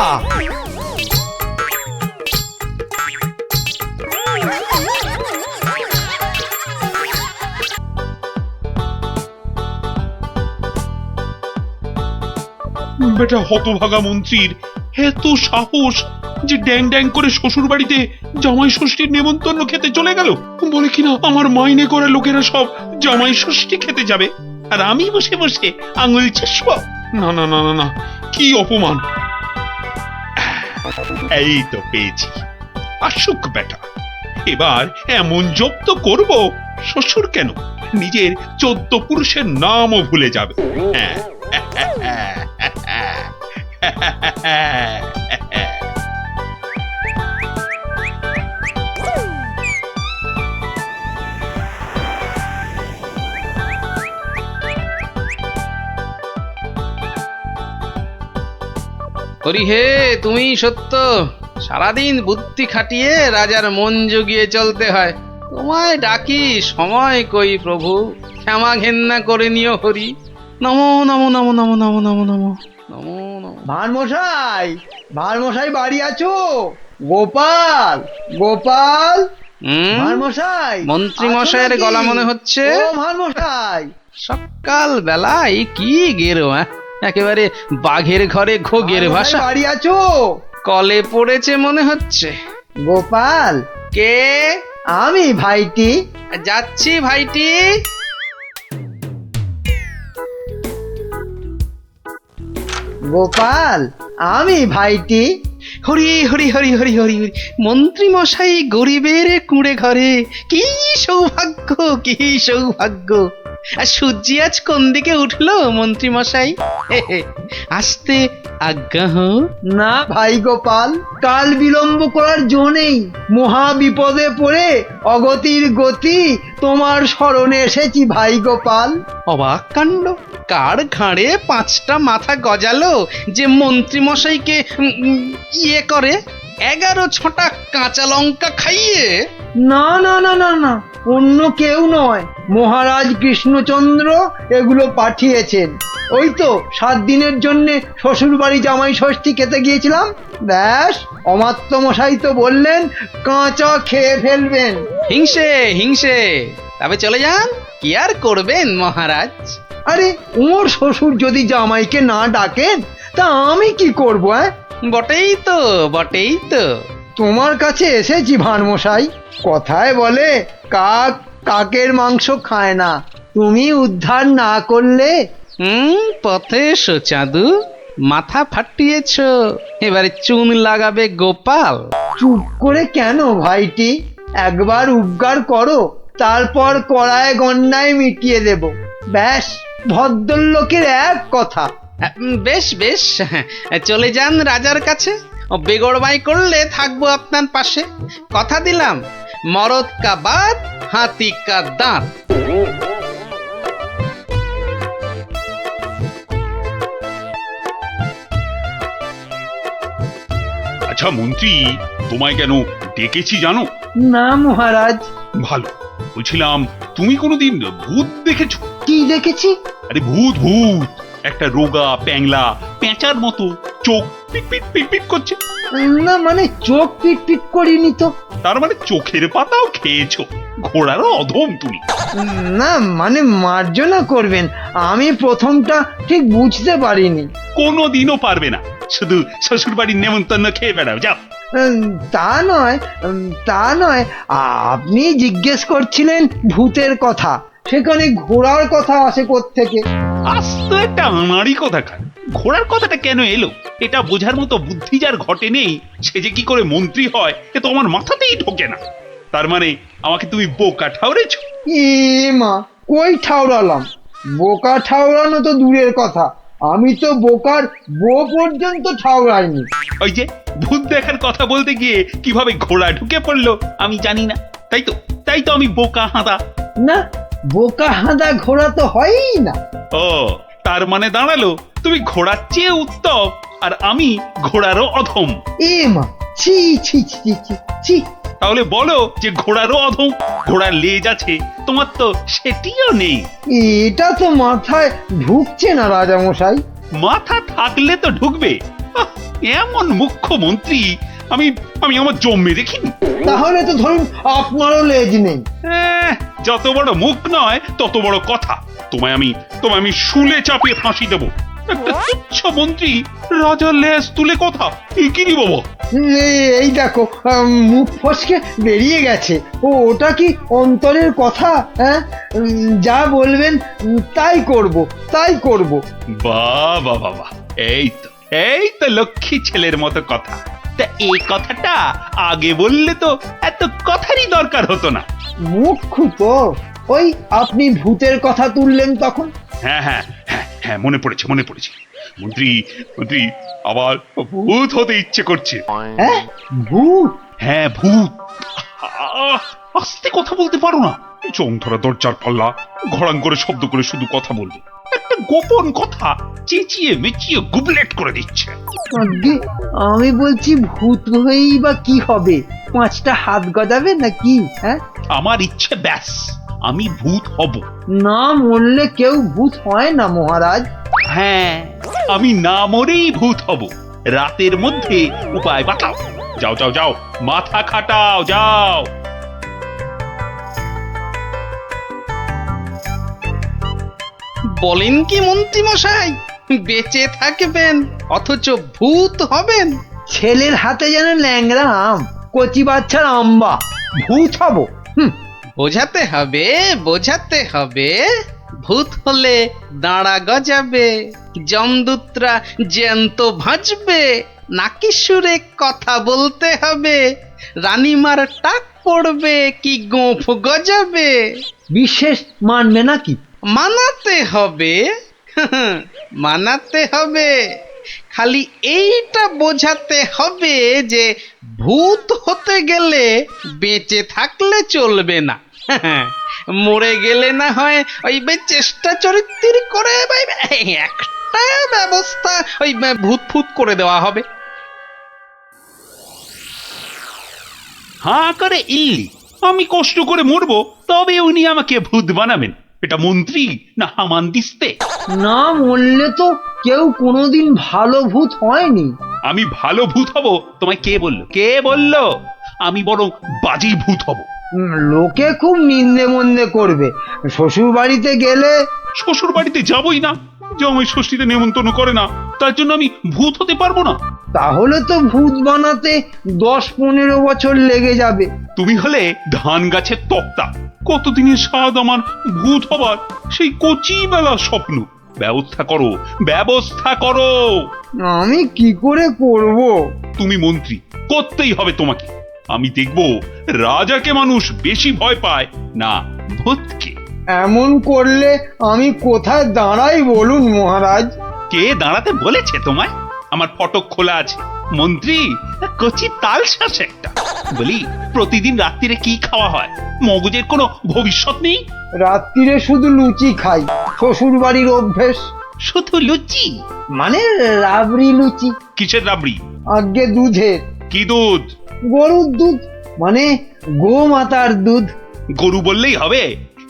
বেটা হতভাগা মন্ত্রীর এত সাহস যে ড্যাং ড্যাং করে শ্বশুর বাড়িতে জামাই ষষ্ঠীর নেমন্তন্ন খেতে চলে গেল। বলে কিনা আমার মাইনে করা লোকেরা সব জামাই ষষ্ঠী খেতে যাবে, আর আমি বসে বসে আঙুল চুষবো। না না না না না, কি অপমান! এই তো পেয়েছি, আসুক বেটা। এবার এমন জব্দ করব, শ্বশুর কেন নিজের 14 পুরুষের নামও ভুলে যাবে। হ্যাঁ
হরি হে, তুমি সত্য। সারাদিন বুদ্ধি খাটিয়ে রাজার মন জুগিয়ে চলতে হয়। তোমায় ডাকি, সময় কই প্রভু, ক্ষমা ঘেন্না করে নিও হরি। নমো নমো নমো নমো নমো নমো নমো নমো নমো।
ভারমশাই বাড়ি আছো? গোপাল, ভারমশাই।
মন্ত্রী মশাইয়ের গলা মনে হচ্ছে।
ও ভারমশাই,
সকাল বেলায় কি গেরো, একেবারে বাঘের ঘরে ঘোগের ভাষা।
বাড়ি আছো?
কলে পড়েছে মনে হচ্ছে।
গোপাল,
কে?
আমি ভাইটি।
যাচ্ছি ভাইটি।
গোপাল, আমি ভাইটি।
হরি হরি হরি হরি হরি হরি। মন্ত্রী মশাই গরিবের কুঁড়ে ঘরে, কি সৌভাগ্য, কি সৌভাগ্য। আর সূর্যি আজ কোন দিকে উঠলো মন্ত্রী মশাই? আসতে আজ্ঞা হোক।
না ভাই গোপাল, কাল বিলম্ব করার জো নেই। মহা বিপদে পড়ে অগতির গতি তোমার স্মরণে এসেছি ভাই গোপাল।
অবাক কাণ্ড, কার ঘাড়ে 5টা মাথা গজালো যে মন্ত্রী মশাইকে ইয়ে করে 11 ছোটা কাঁচা লঙ্কা খাইয়ে?
না না না না না, অন্য কেউ নয়, মহারাজ কৃষ্ণচন্দ্র এগুলো পাঠিয়েছেন। ওই তো 7 দিনের জন্য শ্বশুর বাড়ি জামাই ষষ্ঠী খেতে গিয়েছিলাম, ব্যাস অমাত্য মশাই তো বললেন কাঁচা খেয়ে ফেলবেন।
হিংসে হিংসে, তবে চলে যান, কি আর করবেন মহারাজ।
আরে ওর শ্বশুর যদি জামাইকে না ডাকেন তা আমি কি করব?
বটেই তো, বটেই তো।
তোমার কাছে এসেছি ভানমশাই। কথায় বলে কাক কাকের মাংস খায় না, তুমি উদ্ধার না করলে।
পথে এসো চাঁদু, মাথা ফাটিয়েছ, এবারে চুন লাগাবে গোপাল।
চুপ করে কেন ভাইটি? একবার উদ্গার করো, তারপর কড়ায় গন্ডায় মিটিয়ে দেব। ব্যাস, ভদ্রলোকের এক কথা।
বেশ বেশ, চলে যান রাজার কাছে। বেগড়বাই করলে থাকবো আপনার পাশে। কথা দিলাম, মরদ কা বাত, হাতি কা দাঁত।
আচ্ছা মন্ত্রী, তোমায় কেন ডেকেছি জানো?
না মহারাজ।
ভালো, বলছিলাম তুমি কোনোদিন ভূত দেখেছো?
কি দেখেছি?
আরে ভূত ভূত, একটা রোগা প্যাংলা পেঁচার মতো, চোখ পিট পিট পিট পিট করছে।
না মানে চোখ পিট পিট করিনি তো।
তার মানে চোখের পাতাও খেয়েছো? ঘোড়ারও অধম তুমি।
না মানে মার্জনা করবেন, আমি প্রথমটা ঠিক বুঝতে পারিনি।
কোনোদিনও পারবে না, শুধু শ্বশুর বাড়ির নেমন্তন্ন খেয়ে বেড়াও, যাও।
তা নয়, তা নয়, আপনি জিজ্ঞেস করছিলেন ভূতের কথা, সেখানে ঘোড়ার কথা আসে কোত্থেকে?
আস্ত একটা আনাড়ি কথাকার, ঘোড়ার কথাটা কেন এলো এটা বোঝার মতো বুদ্ধি যার ঘটে নেই, সে যে কি করে মন্ত্রী হয় এ তো আমার মাথাতেই ঢোকে না। তার মানে আমাকে তুমি বোকা ঠাউরেছ?
এ মা, কই ঠাউরালাম? বোকা ঠাউরানো তো দূরের কথা, আমি তো বোকার বউ পর্যন্ত ঠাউরাইনি।
ওই যে ভূত দেখার কথা বলতে গিয়ে কিভাবে ঘোড়া ঢুকে পড়লো আমি জানি না, তাই তো আমি বোকা হাঁদা।
না, বোকা হাঁদা ঘোড়া তো হয়ই না।
ও, তার মানে দাঁড়ালো তুমি ঘোড়ার চেয়ে উত্তম আর আমি ঘোড়ারও অধম।
এ মা, ছি ছি ছি ছি ছি।
তাহলে বলো যে ঘোড়ারও অধম। ঘোড়ার লেজ আছে, তোমার তো সেটিও নেই।
এটা তো মাথায় ঢুকছে না রাজামশাই।
মাথা থাকলে তো ঢুকবে। আহ, এমন মুখ্যমন্ত্রী আমি আমি আমার জন্মে দেখিনি।
তাহলে তো ধরুন আপনারও লেজ নেই।
যত বড় মুখ নয় তত বড় কথা। তোমায় আমি শুলে চাপিয়ে ফাঁসি দেবো। একটা তুচ্ছ মন্ত্রী রাজার লেজ তুলে কথা, কি রে বাবা?
এই দেখো, মুখ ফসকে বেরিয়ে গেছে। ওটা কি অন্তরের কথা? হ্যাঁ, যা বলবেন তাই করব।
বাবা বাবা, এই তো লক্ষ্মী ছেলের মতো কথা। তা এই কথাটা আগে বললে তো এত কথারই দরকার হতো না।
মুখ্য তো ওই আপনি ভূতের কথা তুললেন তখন।
হ্যাঁ হ্যাঁ হ্যাঁ, মনে পড়েছে। মন্ত্রী আবার ভূত হতে ইচ্ছে করছে।
হ্যাঁ, ভূত?
হ্যাঁ ভূত। আস্তে কথা বলতে পারো না? চোখ ধরা দরজার পাল্লা, ঘড়াং করে শব্দ করে শুধু কথা বলবে। একটা গোপন কথা চেঁচিয়ে মেচিয়ে গুবলেট করে দিচ্ছে।
আমি বলছি ভূত হয়েই বা কি হবে? 5টা হাত গজাবে নাকি? হ্যাঁ,
আমার ইচ্ছে ব্যাস, আমি ভূত হব।
না মরলে কেউ ভূত হয় না মহারাজ।
হ্যাঁ, আমি না মরেই ভূত হব। রাতের মধ্যে উপায় বাতাও। যাও, মাথা খাটাও, যাও।
বলেন কি মন্ত্রী মশাই, বেঁচে থাকবেন অথচ ভূত হবেন?
ছেলের হাতে যেন ল্যাংড়া আম, কচি বাচ্চার আম্বা। ভূত হব?
বোঝাতে হবে। ভূত হলে দাঁড়া গজাবে, যমদূতরা জ্যান্ত ভাজবে, নাকি সুরে কথা বলতে হবে, রানীমার টাক পড়বে কি গোঁফ গজাবে।
বিশেষ মানবে নাকি?
মানাতে হবে। খালি এইটা বোঝাতে হবে যে ভূত হতে গেলে বেঁচে থাকলে চলবে না। মরে গেলে না হয় ওই চেষ্টা চরিত্র করে একটা ব্যবস্থা ওই ভূত ফুত করে দেওয়া হবে।
হাঁ করে ইল্লি, আমি কষ্ট করে মরবো তবে উনি আমাকে ভূত বানাবেন? এটা মন্ত্রী না হামান দিস্তে?
না মরলে তো কেউ কোনোদিন ভালো ভূত হয়নি।
আমি ভালো ভূত হব তোমায় কে বললো? আমি বরং বাজি ভূত হব।
লোকে খুব নিন্দে মন্দে করবে। শ্বশুর বাড়িতে গেলে?
শ্বশুর বাড়িতে যাবই না, জামাই ষষ্ঠীতে নেমন্তন্ন করে না, তার জন্য আমি ভূত হতে পারবো না।
তাহলে তো ভূত বানাতে 10-15 বছর লেগে যাবে।
তুমি হলে ধান গাছের তক্তা, কতদিনের স্বাদ আমার ভূত হবার, সেই কচি বেলা স্বপ্ন। ব্যবস্থা করো।
আমি কি করে করব?
তুমি মন্ত্রী, করতেই হবে তোমাকে। আমি দেখব রাজাকে মানুষ বেশি ভয় পায় না ভূতকে।
এমন করলে আমি কোথায় দাঁড়াই বলুন মহারাজ?
কে দাঁড়াতে বলেছে তোমায়? আমার ফটক খোলা আছে। মন্ত্রী কচি তাল শ্বাস একটা। বলি, প্রতিদিন রাত্রিরে কি খাওয়া হয়? মগজের কোনো ভবিষ্যৎ নেই?
রাত্রিরে শুধু লুচি খাই, শ্বশুর বাড়ির অভ্যেস।
শুধু লুচি?
মানে রাবড়ি লুচি।
কিসের রাবড়ি?
আগে দুধের।
কি দুধ?
গরুর দুধ, মানে গোমাতার দুধ।
গরু বললেই হবে?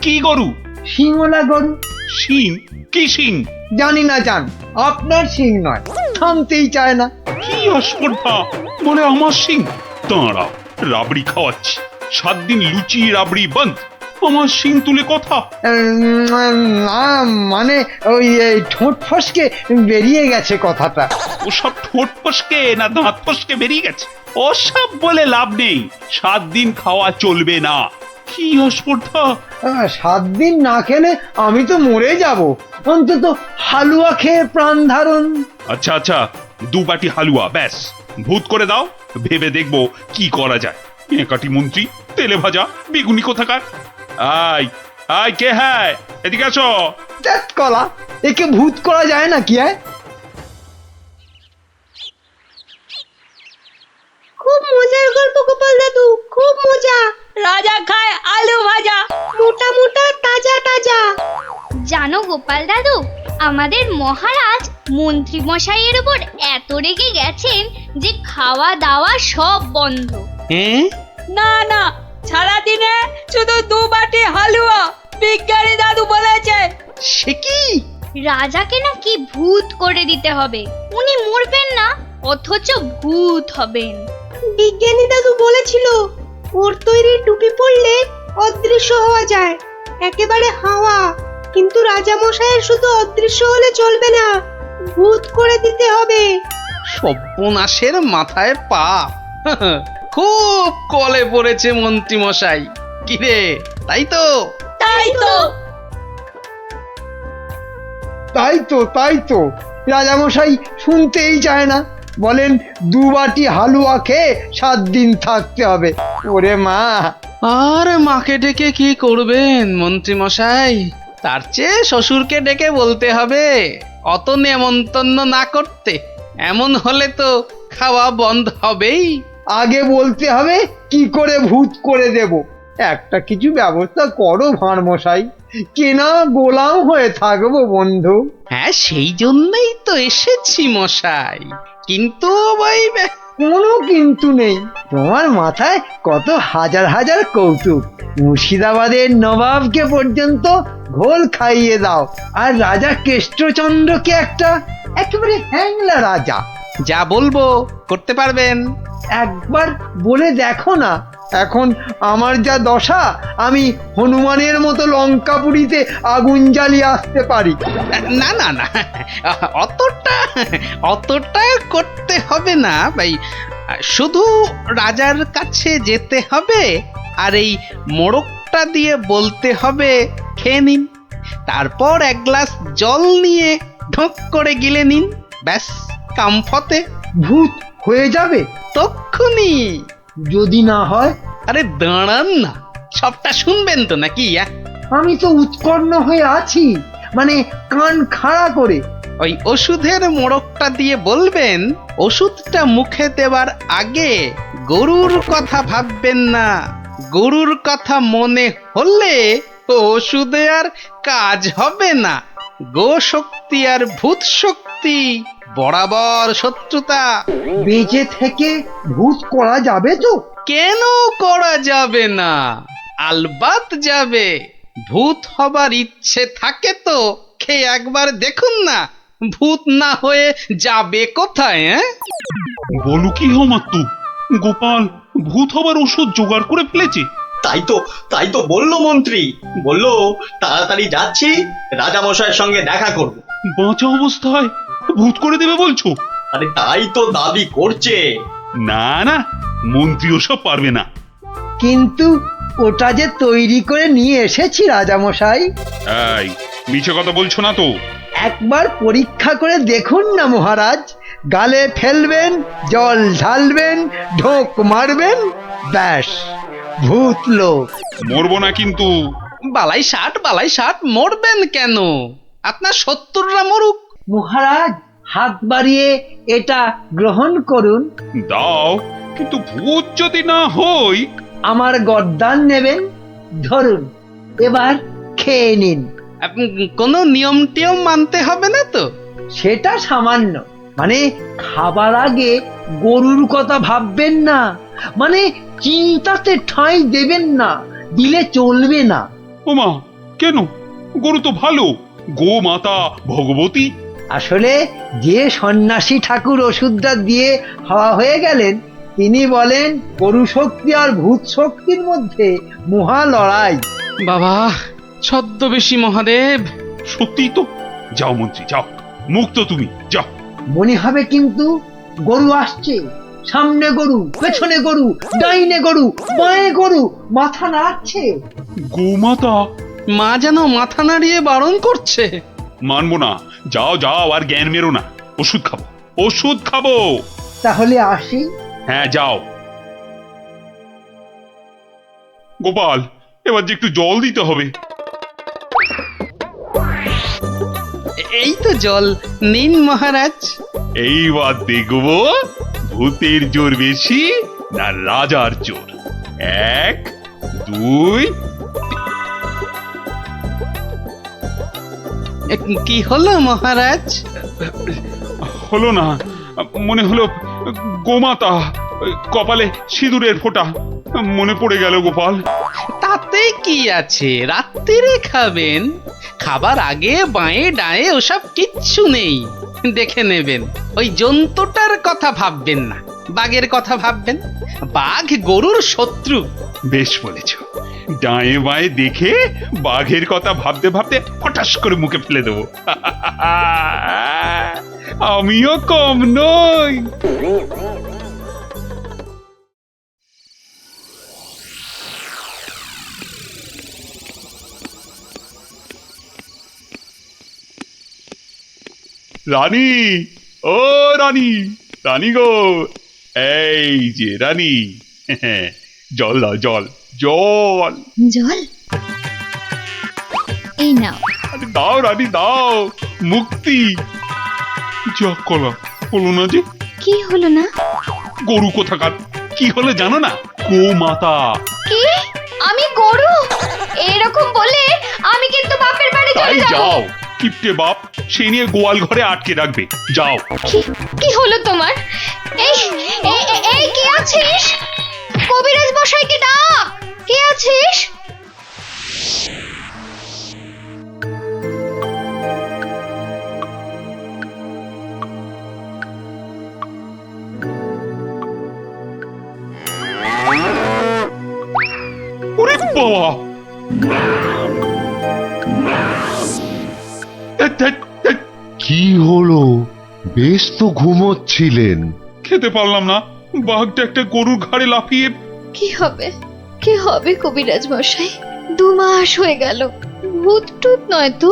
কি গরু?
শিঙলা গরু।
শিং? কি শিং?
জানি না জান, আপনার শিং নয়, থামতেই চায় না।
কি অস্পর্ধা! বলে আমার শিং? দাঁড়া, রাবড়ি খাওয়াচ্ছি। 7 দিন লুচি রাবড়ি বন্ধ, আমার শিং তুলে কথা।
না মানে ওই ঠোঁট ফসকে বেরিয়ে গেছে কথাটা।
ওসব ঠোঁট ফসকে না দাঁত ফসকে বেরিয়ে গেছে? ওসব বলে লাভ নেই। 7 দিন খাওয়া চলবে না। কি অস্পর্ধা!
7 দিন না খেলে আমি তো মরে যাব। অন্তত হালুয়া খেয়ে প্রাণ ধারণ।
আচ্ছা আচ্ছা, 2 বাটি হালুয়া ব্যাস। ভূত করে দাও, ভেবে দেখবো কি করা যায়। একাটি মন্ত্রী, তেলে ভাজা বেগুনি কোথাকার। আয় আয়, কে হ্যায়? এদিকে আসো।
ধ্যাৎ কলা, একে ভূত করা যায় না কি?
খুব মজার গল্প গোপাল দাদু, খুব মজা।
রাজা খায় আলু ভাজা।
মোটা মোটা তাজা তাজা।
জানো গোপাল দাদু, আমাদের মহারাজ মন্ত্রী মশাইয়ের উপর এত রেগে গেছেন যে খাওয়া দাওয়া সব বন্ধ।
না না, সারাদিনে শুধু 2 বাটি হালুয়া, বিজ্ঞানী দাদু বলেছে।
সে কি?
রাজাকে নাকি ভূত করে দিতে হবে। উনি মরবেন না, অথচ ভূত হবেন।
বিজ্ঞানী দাদু বলেছিল ওর তৈরি টুপি পরলে অদৃশ্য হওয়া যায়, একেবারে হাওয়া। কিন্তু রাজা মশাইয়ের শুধু অদৃশ্য হলে চলবে না, ভূত করে দিতে হবে।
সর্বনাশের মাথায় পা। খুব কলে পড়েছে মন্ত্রী মশাই। কিরে, তাই তো?
তাই তো।
তাই তো রাজামশাই শুনতেই চায় না। বলেন 2 বাটি হালুয়া খেয়ে 7 দিন থাকতে হবে। ওরে মা!
আর মাকে ডেকে কি করবেন মন্ত্রী মশাই? তার চেয়ে শ্বশুরকে ডেকে বলতে হবে অত নেমন্তন্ন না করতে। এমন হলে তো খাওয়া বন্ধ হবেই।
আগে বলতে হবে কি করে ভূত করে দেব। একটা কিছু ব্যবস্থা করো ভাঁড় মশাই, কেনা গোলাম হয়ে থাকবো বন্ধু।
হ্যাঁ, সেই জন্যই তো এসেছি মশাই। কিন্তু ওই
কোনো কিন্তু নেই। তোমার মাথায় কত হাজার হাজার কৌতুক। মুর্শিদাবাদের নবাবকে পর্যন্ত ঘোল খাইয়ে দাও, আর রাজা কেষ্টচন্দ্রকে একেবারে হ্যাংলা রাজা।
যা বলবো করতে পারবেন।
একবার বলে দেখো না। এখন আমার যা দশা, আমি হনুমানের মতো লঙ্কাপুরীতে আগুন জ্বালিয়ে আসতে পারি।
না না না, অতটা করতে হবে না ভাই। শুধু রাজার কাছে যেতে হবে, আর এই মোড়কটা দিয়ে বলতে হবে খেয়ে নিন। তারপর 1 গ্লাস জল নিয়ে ঢোক করে গিলে নিন, ব্যাস কাম ফতে।
ভূত হয়ে যাবে
তক্ষুনি।
যদি না হয়?
আরে দাঁড়ান না, সবটা শুনবেন তো নাকি?
আমি তো উৎকণ্ঠ হয়ে আছি, মানে কান খাড়া করে।
ওই ওষুধের মোড়কটা দিয়ে বলবেন, ওষুধটা মুখে দেওয়ার আগে গরুর কথা ভাববেন না। গরুর কথা মনে হলে ওষুধে আর কাজ হবে না। গো শক্তি আর ভূত শক্তি বরাবর শত্রুতা।
বেঁচে থেকে ভূত করা যাবে তো?
কেন করা যাবে না? আলবাত যাবে। ভূত হবার ইচ্ছে থাকে তো খেয়ে একবার দেখুন না, ভূত না হয়ে যাবে কোথায়?
বলো কি মাত্তু, গোপাল ভূত হবার ওষুধ জোগাড় করে ফেলেছে।
তাই তো বললো মন্ত্রী, বললো তাড়াতাড়ি যাচ্ছি, রাজা মশাইয়ের সঙ্গে দেখা করব।
বাঁচা অবস্থায় ভূত করে দেবে বলছো?
আরে তাই তো দাবি করছে।
না না, মন্ত্রী ওসব পারবে না।
কিন্তু ওটা যে তৈরি করে নিয়ে এসেছি রাজামশাই।
এই মিছে কথা বলছো না তো?
একবার পরীক্ষা করে দেখুন না মহারাজ, গালে ফেলবেন, জল ঢালবেন, ঢোক মারবেন, ব্যাস ভূত লোক।
মরবো না কিন্তু।
বালাই ষাট মরবেন কেন? আপনার 70রা মরুক।
মহারাজ হাত বাড়িয়ে এটা গ্রহণ করুন।
দাও, কিন্তু ভূত যদি না হই।
আমার গর্দান নেবেন, ধরুন, এবার খেয়ে নিন।
কোনো নিয়ম টিয়ম মানতে হবে না তো?
সেটা সামান্য, মানে খাবার আগে গরুর কথা ভাববেন না, মানে চিন্তাতে ঠাঁই দেবেন না, দিলে চলবে না।
ওমা, কেন? গরু তো ভালো, গো মাতা ভগবতী।
আসলে যে সন্ন্যাসী ঠাকুর ওষুধটা দিয়ে হাওয়া হয়ে গেলেন, তিনি বলেন গরু শক্তি আর ভূত শক্তির মধ্যে মহা লড়াই।
বাবা ছদ্মবেশী মহাদেব।
সত্যি তো। যাও মন্ত্রী, যাও, মুক্ত তুমি, যাও।
মনে হবে কিন্তু গরু আসছে, সামনে গরু, পেছনে গরু, ডাইনে গরু, বাঁয়ে গরু, মাথা নাড়ছে।
গোমাতা।
মা যেন মাথা নাড়িয়ে বারণ করছে।
মানবো না। যাও যাও, আর জ্ঞান মেরো না। ওষুধ খাবো, ওষুধ খাবো।
তাহলে আসি।
হ্যাঁ, যাও। গোপাল, এবার যে একটু জল দিতে হবে।
এই তো জল, নিন মহারাজ।
এইবার দেখবো ভূতের জোর বেশি না রাজার জোর। 1, 2।
কি হলো মহারাজ?
হলো না, মনে হলো গোমাতা, কপালে সিঁদুরের ফোঁটা মনে পড়ে গেল গোপাল।
তাতে কি আছে, রাত্রিরে খাবেন। খাবার আগে বাঁয়ে ডায়ে ওসব কিচ্ছু নেই, দেখে নেবেন। ওই জন্তুটার কথা ভাববেন না, বাঘের কথা ভাববেন। বাঘ গরুর শত্রু।
বেশ বলেছ। ডায়ে বাঁয়ে দেখে বাঘের কথা ভাবতে ভাবতে হঠাৎ করে মুখে ফেলে দেবো। আমিও কম নই। রানী, ও রানী, রানী গো, এই যে রানী, জল দাও, জল, জল।
জল এই নাও।
আরে দাও রানী, দাও, মুক্তি। যা কলা হলো না যে।
কি হলো না?
গরু কোথাকার, কি হলো জানো না? গো মাতা।
কি? আমি গরু? এরকম বলে আমি কিন্তু বাপের বাড়ি চলে
তাই
যাব।
যাও, কিপটে বাপ সে নিয়ে গোয়াল ঘরে আটকে রাখবে। যাও।
কি হলো তোমার? এই এই এই কে আছিস? কবিরাজ মশাইকে ডাক। কে আছিস?
ওরে বাবা,
কি হলো? বেশ তো ঘুমোচ্ছিলেন।
খেতে পারলাম না, বাঘটা একটা গরুর ঘাড়ে লাফিয়ে।
কি হবে? কি হবে কবিরাজ মশাই? 2 মাস হয়ে গেল। ভূত টুত নয় তো?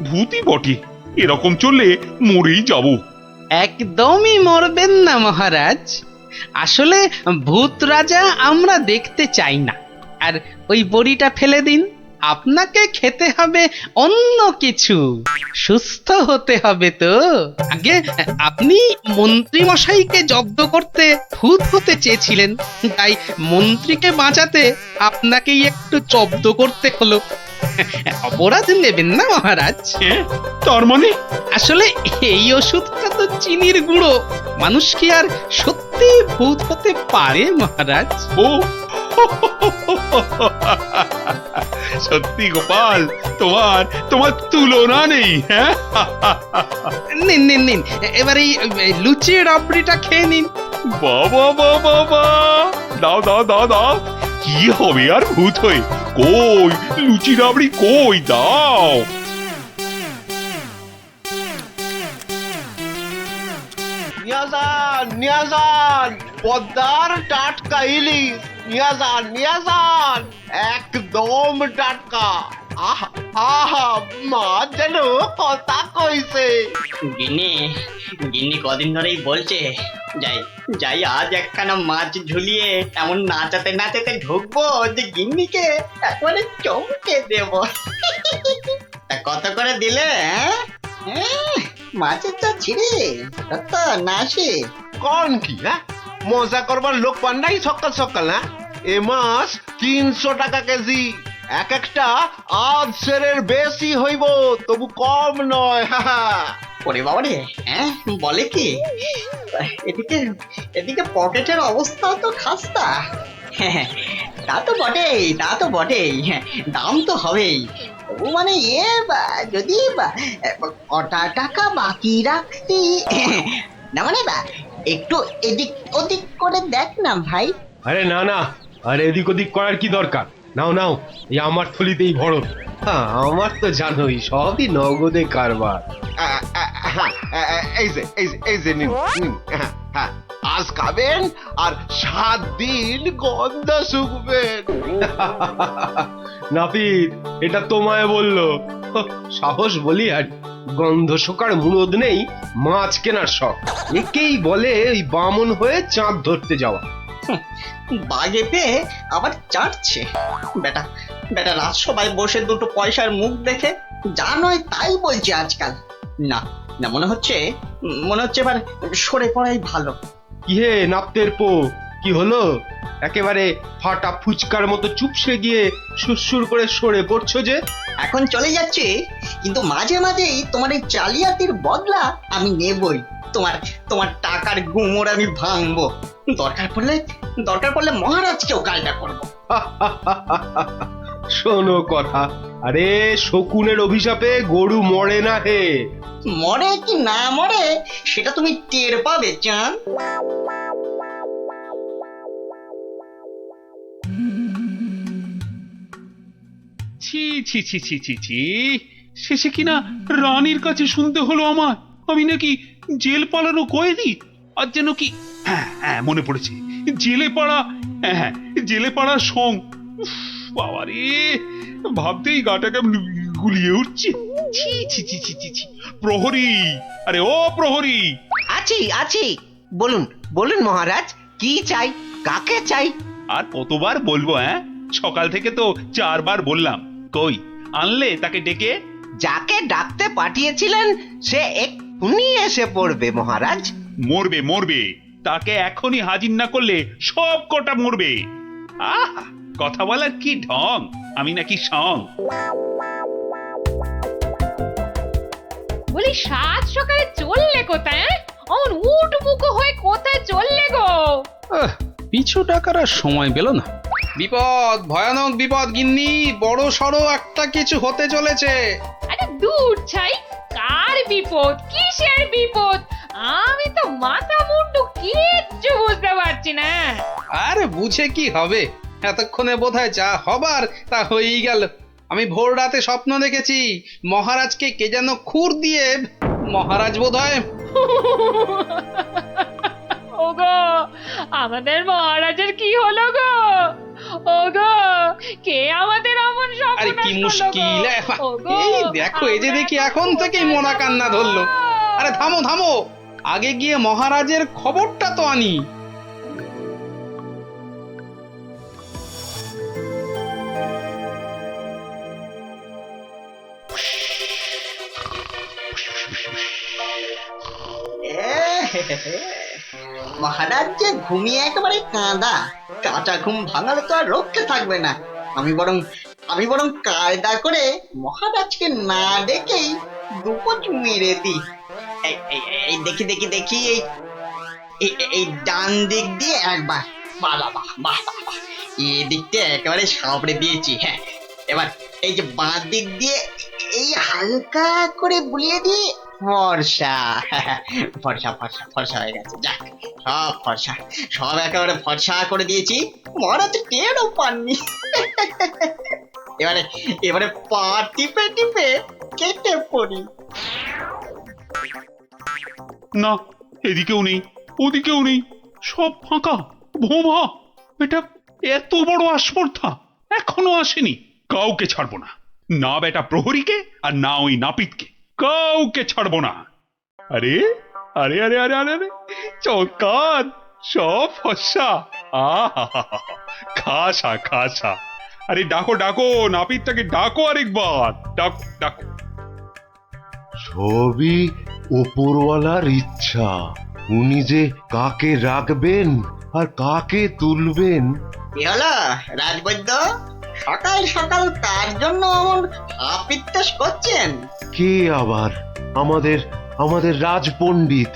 ভূতই বটে, এরকম চললে মরেই যাব।
একদমই মরবেন না মহারাজ। আসলে ভূত রাজা আমরা দেখতে চাই না। আর ওই বড়িটা ফেলে দিন, আপনাকে খেতে হবে অন্য কিছু, সুস্থ হতে হবে তো। আগে আপনি মন্ত্রী মশাইকে জব্দ করতে ভূত হতে চেয়েছিলেন, তাই মন্ত্রীকে বাঁচাতে আপনাকেই একটু জব্দ করতে হলো। অপরাধ নেবেন না মহারাজ।
তার মানে?
আসলে এই ওষুধটা তো চিনির গুঁড়ো, মানুষ কি আর সত্যি ভূত হতে পারে মহারাজ?
ও সত্যি গোপাল, তোমার তোমার তুলনা নেই। হ্যাঁ,
নিন নিন নিন, এবার এই লুচি রাবড়িটা খেয়ে নিন।
বাবা বাবা বাবা, দাও দাও দাও দাও। কি হবে আর ভূত হয়ে? কই লুচি রাবড়ি কই, দাও।
নিয়ে যান পদ্মার টাটকা ইলিশ, নিয়ে যান একদম টাটকা।
আহা আহা মা যেন কথা কইছে।
গিন্নি গিন্নি কদিন ধরেই বলছে যাই যাই আজ একখানা মাছ ঝুলিয়ে এমন নাচাতে নাচাতে ঢুকবো যে গিন্নিকে একবারে চমকে দেব। তা কত করে দিলে? মাছের চা ছিঁড়ে কত না আসে
কোন কি হ্যাঁ মজা করবার লোক পান নাই সকাল সকাল? হ্যাঁ এ মাছ 300 টাকা কেজি, এক একটা আধ সেরের বেশি হইব, তবু কম নয়।
ওরে বাবা রে, হ্যাঁ বলে কি? এদিকে এদিকে পকেটের অবস্থা তো খাস্তা। হ্যাঁ তা তো বটেই, তা তো বটেই, হ্যাঁ দাম তো হবেই। তবু মানে যদি কটা টাকা বাকি রাখতি না, মানে একটু এদিক ওদিক করে দেখ না ভাই।
আরে না না, আরে এদিক ওদিক করার কি দরকার? নাও নাও, এই আমার থলিতেই ভরো। হ্যাঁ আমার তো জানোই সবই নগদে কারবার।
এই যে নিন নিন। হ্যাঁ আজ খাবেন আর 7 দিন গন্ধ শুকবেন।
নাপিত এটা তোমায় বললো? সাহস বলি আর গন্ধ শোকার মুরদ নেই, মাছ কেনার শখ। একেই বলে ওই বামন হয়ে চাঁদ ধরতে যাওয়া।
বাগে পেয়ে আবার চাটছে বেটা। বেটা রাজসভায় বসে দুটো পয়সার মুখ দেখে যা নয় তাই বলছে আজকাল। না না, মনে হচ্ছে এবার সরে পড়াই ভালো।
কি হে নাপতের পো, কি হলো? একেবারে ফাটা ফুচকার মতো চুপসে গিয়ে সুরসুর করে সরে পড়ছো যে?
এখন চলে যাচ্ছে, কিন্তু মাঝে মাঝেই তোমার এই জালিয়াতির বদলা আমি নেবই। তোমার টাকার গুমর আমি ভাঙবো। দরকার পড়লে মহারাজকেও গালটা করবো।
শোনো কথা, আরে শকুনের অভিশাপে গরু মরে না হে।
মরে কি না মরে সেটা তুমি টের পাবে চাঁদ।
ছি ছি ছি ছি ছি ছি, শেষে কিনা রানীর কাছে শুনতে হলো আমার আমি নাকি জেল পালানো কয়েদি। আর যেন কি, হ্যাঁ হ্যাঁ মনে পড়েছে, জেলে পাড়া, হ্যাঁ জেলে পাড়ার সং। বাবা রে, ভাবতেই গাটা কেমন গুলিয়ে উঠছে। ছি ছি ছি ছি ছি ছি। প্রহরী, আরে ও প্রহরী।
আছি বলুন বলুন মহারাজ, কি চাই, কাকে চাই?
আর কতবার বলবো? হ্যাঁ সকাল থেকে তো 4 বার বললাম, কই আনলে তাকে ডেকে?
যাকে ডাকতে পাঠিয়েছিলেন সে এক্ষুনি এসে পড়বে মহারাজ।
মরবে, তাকে এখনই হাজির না করলে সব কটা মরবে। আহ, কথা বলার কি ঢং, আমি নাকি সং।
বলি 7 সকালে চললে কোথায়? অমন উঠবুকো হয়ে কোথায় চললে গো?
পিছু টাকার আর সময় পেল না। বিপদ, ভয়ানক বিপদ গিন্নি, বড় সড়ো একটা কিছু হতে চলেছে।
আরে দূর ছাই, কার বিপদ, কিসের বিপদ? আমি তো মাথা মুন্ডু কিচ্ছু বুঝতে পারছি না।
আরে বুঝে কি হবে, এতক্ষণে বোধহয় যা হবার তা হয়েই গেল। আমি ভোর রাতে স্বপ্ন দেখেছি মহারাজকে কে যেন খুর দিয়ে, মহারাজ বোধহয়।
ওগো, আমাদের মহারাজের কি হলো গো? ওগো, কে আমাদের অমন স্বপ্ন?
আরে কি মুশকিল, এই দেখো, এই যে দেখি এখন থেকেই মোনা কান্না ধরলো। আরে থামো থামো, আগে গিয়ে মহারাজের খবরটা তো আনি।
মহারাজ যে ঘুমিয়ে একেবারে কাঁচা ঘুম ভাঙালে তো আর রক্ষে থাকবে না। আমি বরং কায়দা করে মহারাজকে না ডেকেই দুপোচ মেরে দিই। এই দেখি এই ডান দিক দিয়ে একবার, বাহ, এই দিকটা একেবারে সাবড়ে দিয়েছি। হ্যাঁ এবার এই যে বাঁ দিক দিয়ে এই হালকা করে বুলিয়ে দিই। ফর্সা হয়ে গেছে। যাক, সব ফর্সা, সব একেবারে ফর্সা করে দিয়েছি। মহারাজ টেরও পাননি। এবারে পা টিপে কেটে পড়ি।
না, এদিকেও নেই, ওদিকেও নেই, সব ফাঁকা ভোমা। এটা এত বড় আস্পর্ধা এখনো আসেনি। কাউকে ছাড়বো না, না বেটা প্রহরীকে আর না ওই নাপিতকে, কাউকে ছাড়বো না। আরে আরে আরে আরে আরে আরে চৌকাত সব ফসা, খাসা খাসা। আরে ডাকো ডাকো নাপিতটাকে, ডাকো আরেকবার, ডাকো ডাকো।
সবই ওপরওয়ালার ইচ্ছা, উনি যে কাকে রাখবেন আর কাকে তুলবেন।
কি হলো রাজবৈদ্য, সকাল সকাল তার জন্য এমন আপিত্তাস করছেন?
কে আবার? আমাদের আমাদের রাজপণ্ডিত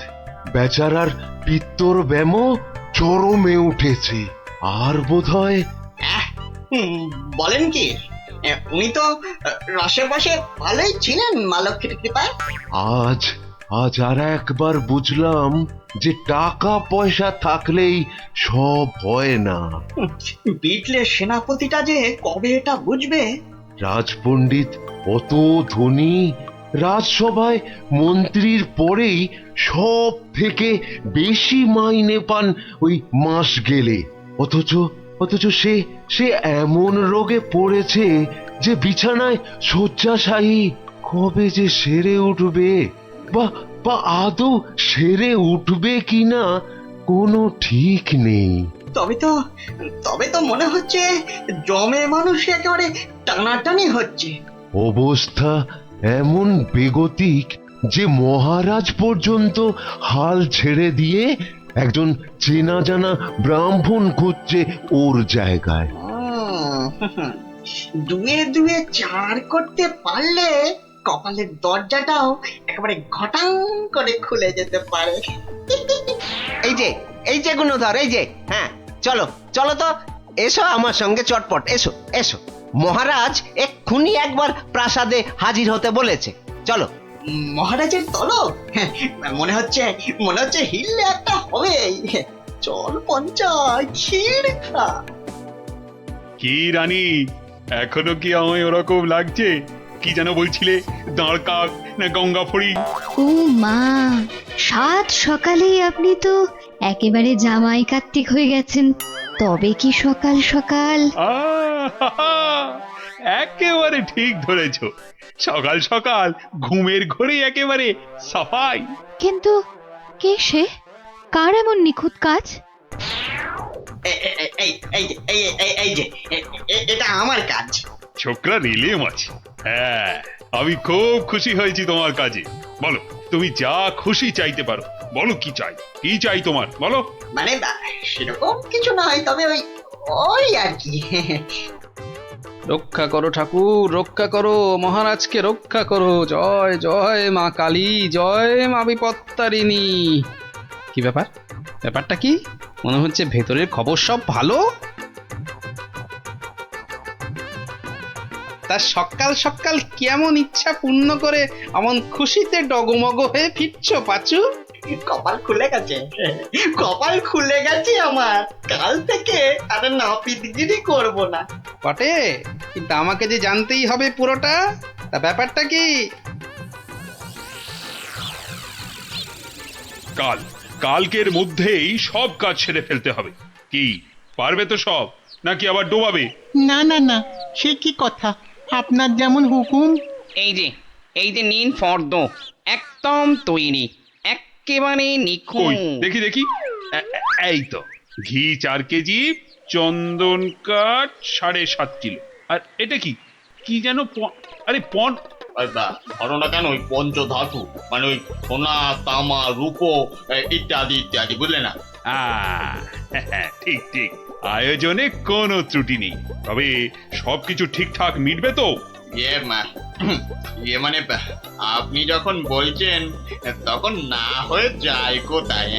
বেচারার পিত্তর ব্যামো চরমে উঠেছে। আর বোধহয়
বলেন কি, উনি তো রসে বসে ভালোই ছিলেন মা লক্ষ্মীর কৃপায়।
আজ আজ আর একবার বুঝলাম যে টাকা পয়সা থাকলেই সব হয় না।
বিটলের সেনাপতিটা যে কবে এটা বুঝবে?
রাজপণ্ডিত অত ধনী, রাজসভায় মন্ত্রীর পরেই সব থেকে বেশি মাইনে পান ওই মাস গেলে। অথচ অথচ সে সে এমন রোগে পড়েছে যে বিছানায় শয্যাশায়ী। কবে যে সেরে উঠবে, বা বা আদৌ সেরে উঠবে কিনা কোনো ঠিক নেই।
তবে তো মনে হচ্ছে জমে মানুষ একেবারে টানাটানি হচ্ছে।
অবস্থা এমন বেগতিক যে মহারাজ পর্যন্ত হাল ছেড়ে দিয়ে একজন চেনা জানা ব্রাহ্মণ খুঁজছে ওর জায়গায়।
দুয়ে দুয়ে চার করতে পারলে কপালের দরজাটাও একেবারে ঘটাং করে খুলে যেতে পারে।
এই যে গুণধর, এই যে, হ্যাঁ চলো চলো তো, এসো আমার সঙ্গে চটপট, এসো এসো। মহারাজ এক্ষুনি একবার প্রাসাদে হাজির হতে বলেছে, চলো।
মহারাজের তলব? মনে হচ্ছে হিললে একটা হবে। চল পঞ্চায় ক্ষীর খা।
কি রানী, এখনো কি আমায় ওরকম লাগছে? কি যেন বলছিলে, দাঁড় কাক না গঙ্গা ফড়ি?
ও মা, সাত সকালেই আপনি তো একেবারে জামাই কার্তিক হয়ে গেছেন। তবে কি সকাল সকাল?
একেবারে ঠিক ধরেছ, সকাল সকাল ঘুমের ঘরে একেবারে সাফাই।
কিন্তু কে সে? কার এমন নিখুঁত কাজ?
এটা আমার কাজ।
ছোকরা রেলে মাছ। হ্যাঁ, আমি খুব খুশি হয়েছি তোমার কাজে। বলো, তুমি যা খুশি চাইতে পারো। বলো কি চাই, কি চাই তোমার, বলো।
মানে সেরকম কিছু নয়, তবে ওই আর কি।
রক্ষা করো ঠাকুর, রক্ষা করো, মহারাজকে রক্ষা করো। জয় জয় মা কালী, জয় মা বিপত্তারিণী। কি ব্যাপার? ব্যাপারটা কি? মনে হচ্ছে ভেতরের খবর সব ভালো। তা সকাল সকাল কেমন ইচ্ছা পূর্ণ করে এমন খুশিতে ডগমগ হয়ে ফিরছো পাচু?
কপাল খুলে গেছে, কপাল খুলে গেছে আমার। কাল থেকে আর নাপিতগিরি করব না।
বটে, কিন্তু আমাকে যে জানতেই হবে পুরোটা। তা ব্যাপারটা কি?
কালকের মধ্যেই সব কাজ সেরে ফেলতে হবে। কি পারবে তো সব, নাকি আবার ডোবাবে?
না না না, সে কি কথা, আপনার যেমন হুকুম।
এই যে নিন ফর্দ, একদম তৈরি, একেবারে নিখুঁত।
দেখি দেখি, এই তো ঘি 4 কেজি, চন্দন কাঠ 7.5 কিলো। আর এটা কি কি যেন, আরে পন
ধরো না কেন, ওই পঞ্চধাতু, মানে ওই সোনা তামা রূপো ইত্যাদি ইত্যাদি, বুঝলে না?
ঠিক ঠিক, আয়োজনে কোনো ত্রুটি নেই। তবে সবকিছু ঠিকঠাক মিটবে তো?
মানে আপনি যখন বলছেন তখন না হয়ে যায় কোথায়?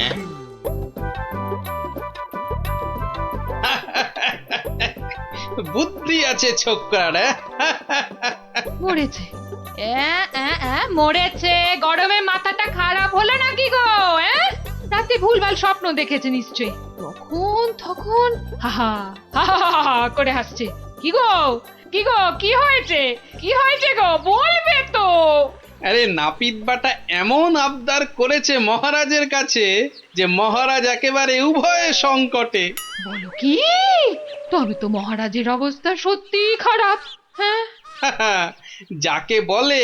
বুদ্ধি আছে ছোকরার।
মরেছে, মরেছে। গরমে মাথাটা খারাপ হলো নাকি গো? রাতে ভুলভাল স্বপ্ন দেখেছে নিশ্চয়ই। তখন হা করে হাসছে। কি গো কি হয়েছে, কি হয়েছে গো, বলবে তো?
আরে নাপিত বাটা এমন আবদার করেছে মহারাজের কাছে যে মহারাজ একেবারে উভয় সংকটে।
বলো কি? তবে তো মহারাজের অবস্থা সত্যি খারাপ। হ্যাঁ,
যাকে বলে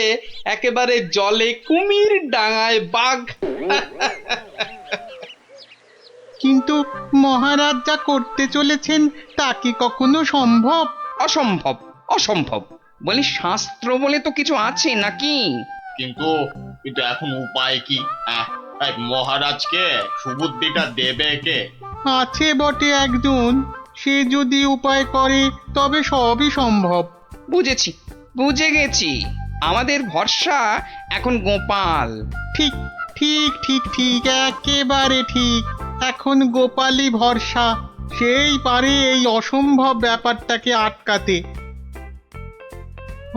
একেবারে জলে কুমির ডাঙায় বাঘ।
কিন্তু মহারাজ যা করতে চলেছেন তা কি কখনো সম্ভব?
অসম্ভব, অসম্ভব। বলি শাস্ত্র বলে তো কিছু আছে নাকি?
কিন্তু এখন উপায় কি? এই মহারাজকে সুবুদ্ধিটা দেবে কে?
আছে বটে একজন, সে যদি উপায় করে তবে সবই সম্ভব।
বুঝেছি, বুঝে গেছি। আমাদের ভরসা এখন গোপাল।
ঠিক ঠিক ঠিক ঠিক, একেবারে ঠিক। এখন গোপালই ভরসা, সেই পারে এই অসম্ভব ব্যাপারটাকে আটকাতে।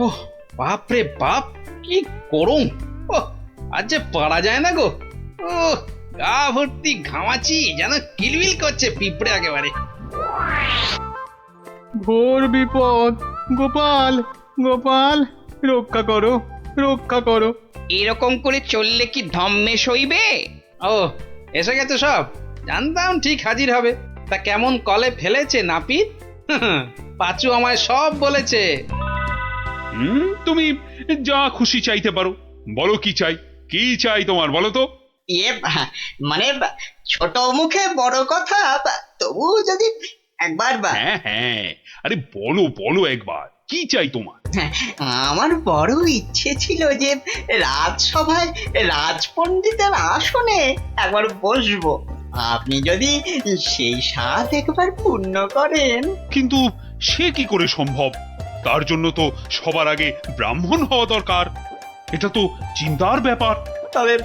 ওহ বাপরে বাপ, কি গরম! ওহ, আজ যে পারা যায় না গো। ও গা ভর্তি ঘামাচি, যেন কিলবিল করছে পিঁপড়ে একেবারে।
ঘোর বিপদ, গোপাল গোপাল, রক্ষা করো, রক্ষা করো।
এরকম করে চললে কি ধম্মে সইবে?
ও এসে গেছে সব, জানতাম ঠিক হাজির হবে। তা কেমন কলে ফেলেছে নাপিত? পাঁচু আমায় সব বলেছে।
তুমি যা খুশি চাইতে পারো। বলো কি চাই, কি চাই তোমার, বলো তো।
মানে ছোট মুখে বড় কথা, তবু যদি একবার
হ্যাঁ হ্যাঁ, আরে বলো বলো একবার, কি চাই তোমার?
আমার বড় ইচ্ছে ছিল যে রাজসভায় রাজপণ্ডিতের আসনে একবার বসবো। আপনি যদি সেই স্বাদ একবার পূর্ণ করেন।
কিন্তু সে কি করে সম্ভব? তার জন্য তো সবার আগে ব্রাহ্মণ হওয়া দরকার। এটা তো চিন্তার ব্যাপার।
তবে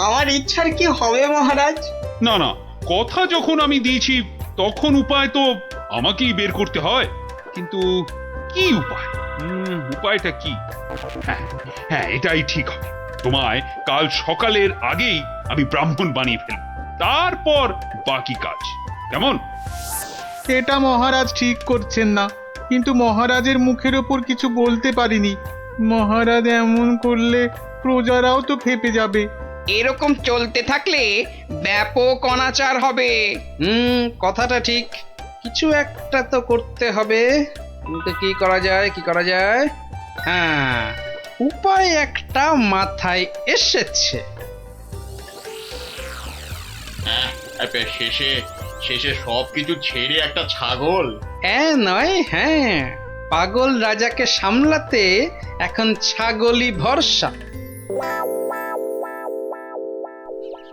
আমার ইচ্ছার কি হবে মহারাজ?
না না, কথা যখন আমি দিয়েছি তখন উপায় তো আমাকেই বের করতে হয়। কিন্তু কি উপায়? উপায়টা কি? হ্যাঁ হ্যাঁ, এটাই ঠিক হবে। তোমায় কাল সকালের আগেই আমি ব্রাহ্মণ বানিয়ে ফেলব, তারপর বাকি কাজ। কেমন?
এটা মহারাজ ঠিক করছেন না, কিন্তু মহারাজের মুখের ওপর কিছু বলতে পারিনি। মহারাজ এমন করলে প্রজারাও তো ফেপে যাবে।
এরকম চলতে থাকলে ব্যাপক অনাচার হবে।
কথাটা ঠিক। কিছু একটা তো করতে হবে, কিন্তু কি করা যায়, কি করা যায়? হ্যাঁ, উপায় একটা মাথায় এসেছে।
শেষে শেষে সবকিছু ছেড়ে একটা ছাগল?
হ্যাঁ নয়, হ্যাঁ, পাগল রাজাকে সামলাতে এখন ছাগলই ভরসা।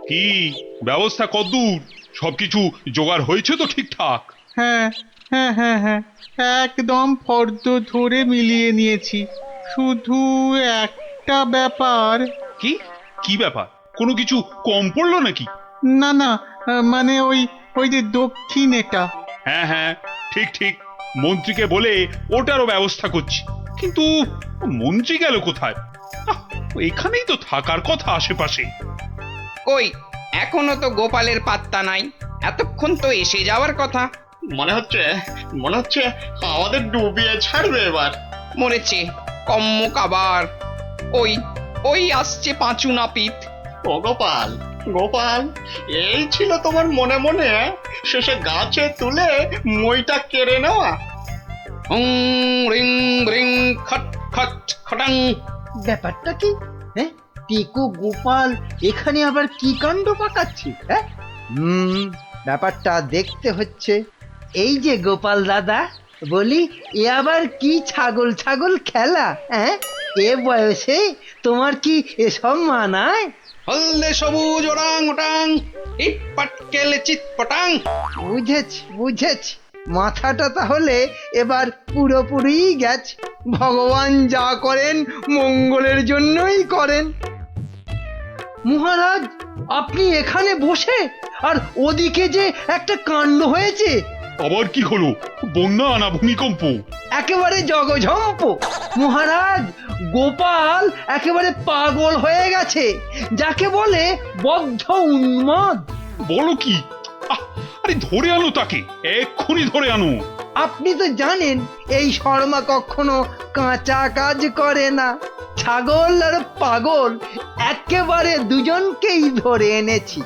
কি ব্যবস্থা কদ্দূর? সবকিছু জোগাড় হয়েছে তো ঠিকঠাক?
হ্যাঁ হ্যাঁ হ্যাঁ হ্যাঁ, একদম ফর্দ ধরে মিলিয়ে নিয়েছি। শুধু একটা ব্যাপার।
কি কি ব্যাপার? কোনো কিছু কম পড়লো নাকি?
না না, মানে ওই যে দক্ষিণ এটা।
হ্যাঁ হ্যাঁ, ঠিক ঠিক, মন্ত্রীকে বলে ওটারও ব্যবস্থা করছি। কিন্তু মন্ত্রী গেল কোথায়? এখানেই তো থাকার কথা আশেপাশে।
কই, এখনো তো গোপালের পাত্তা নাই। এতক্ষণ তো এসে যাওয়ার কথা।
মনে হচ্ছে আমাদের ডুবিয়ে ছাড়বে এবার।
মরেছে কম্মক আবার। ওই ওই আসছে পাঁচু নাপিত।
ও গোপাল, গোপাল, এই ছিল তোমার মনে মনে শেষে গাছে তুলে মইটা কেড়ে নেওয়া?
রিং রিং খট খট খটাং।
ব্যাপারটা কি? হ্যাঁ, টিকু গোপাল এখানে আবার কি কাণ্ড পাকাচ্ছি? হ্যাঁ, ব্যাপারটা দেখতে হচ্ছে। এই যে গোপাল দাদা, বলি এ আবার কি ছাগল ছাগল খেলা? হ্যাঁ, এ বয়সে তোমার কি এসব মানায়?
হলদে সবুজ ওরাং ওটাং, ইট পাটকেল চিত পটাং।
বুঝেছি বুঝেছি, মাথাটা তাহলে এবার পুরোপুরি গেছে। ভগবান যা করেন মঙ্গলের জন্যই করেন। মহারাজ, আপনি এখানে বসে, আর ওদিকে যে একটা কাণ্ড হয়েছে।
আবার কি হলো? বন্যা না ভূমিকম্প?
একেবারে জগঝম্প। মহারাজ, গোপাল একেবারে পাগল হয়ে গেছে, যাকে বলে বদ্ধ উন্মাদ।
বলো কি? আরে ধরে আনো তাকে, এক্ষুনি ধরে আনো।
আপনি তো জানেন এই শর্মা কখনো কাঁচা কাজ করে না। ছাগল আর পাগল একেবারে দুজনকেই ধরে এনেছি।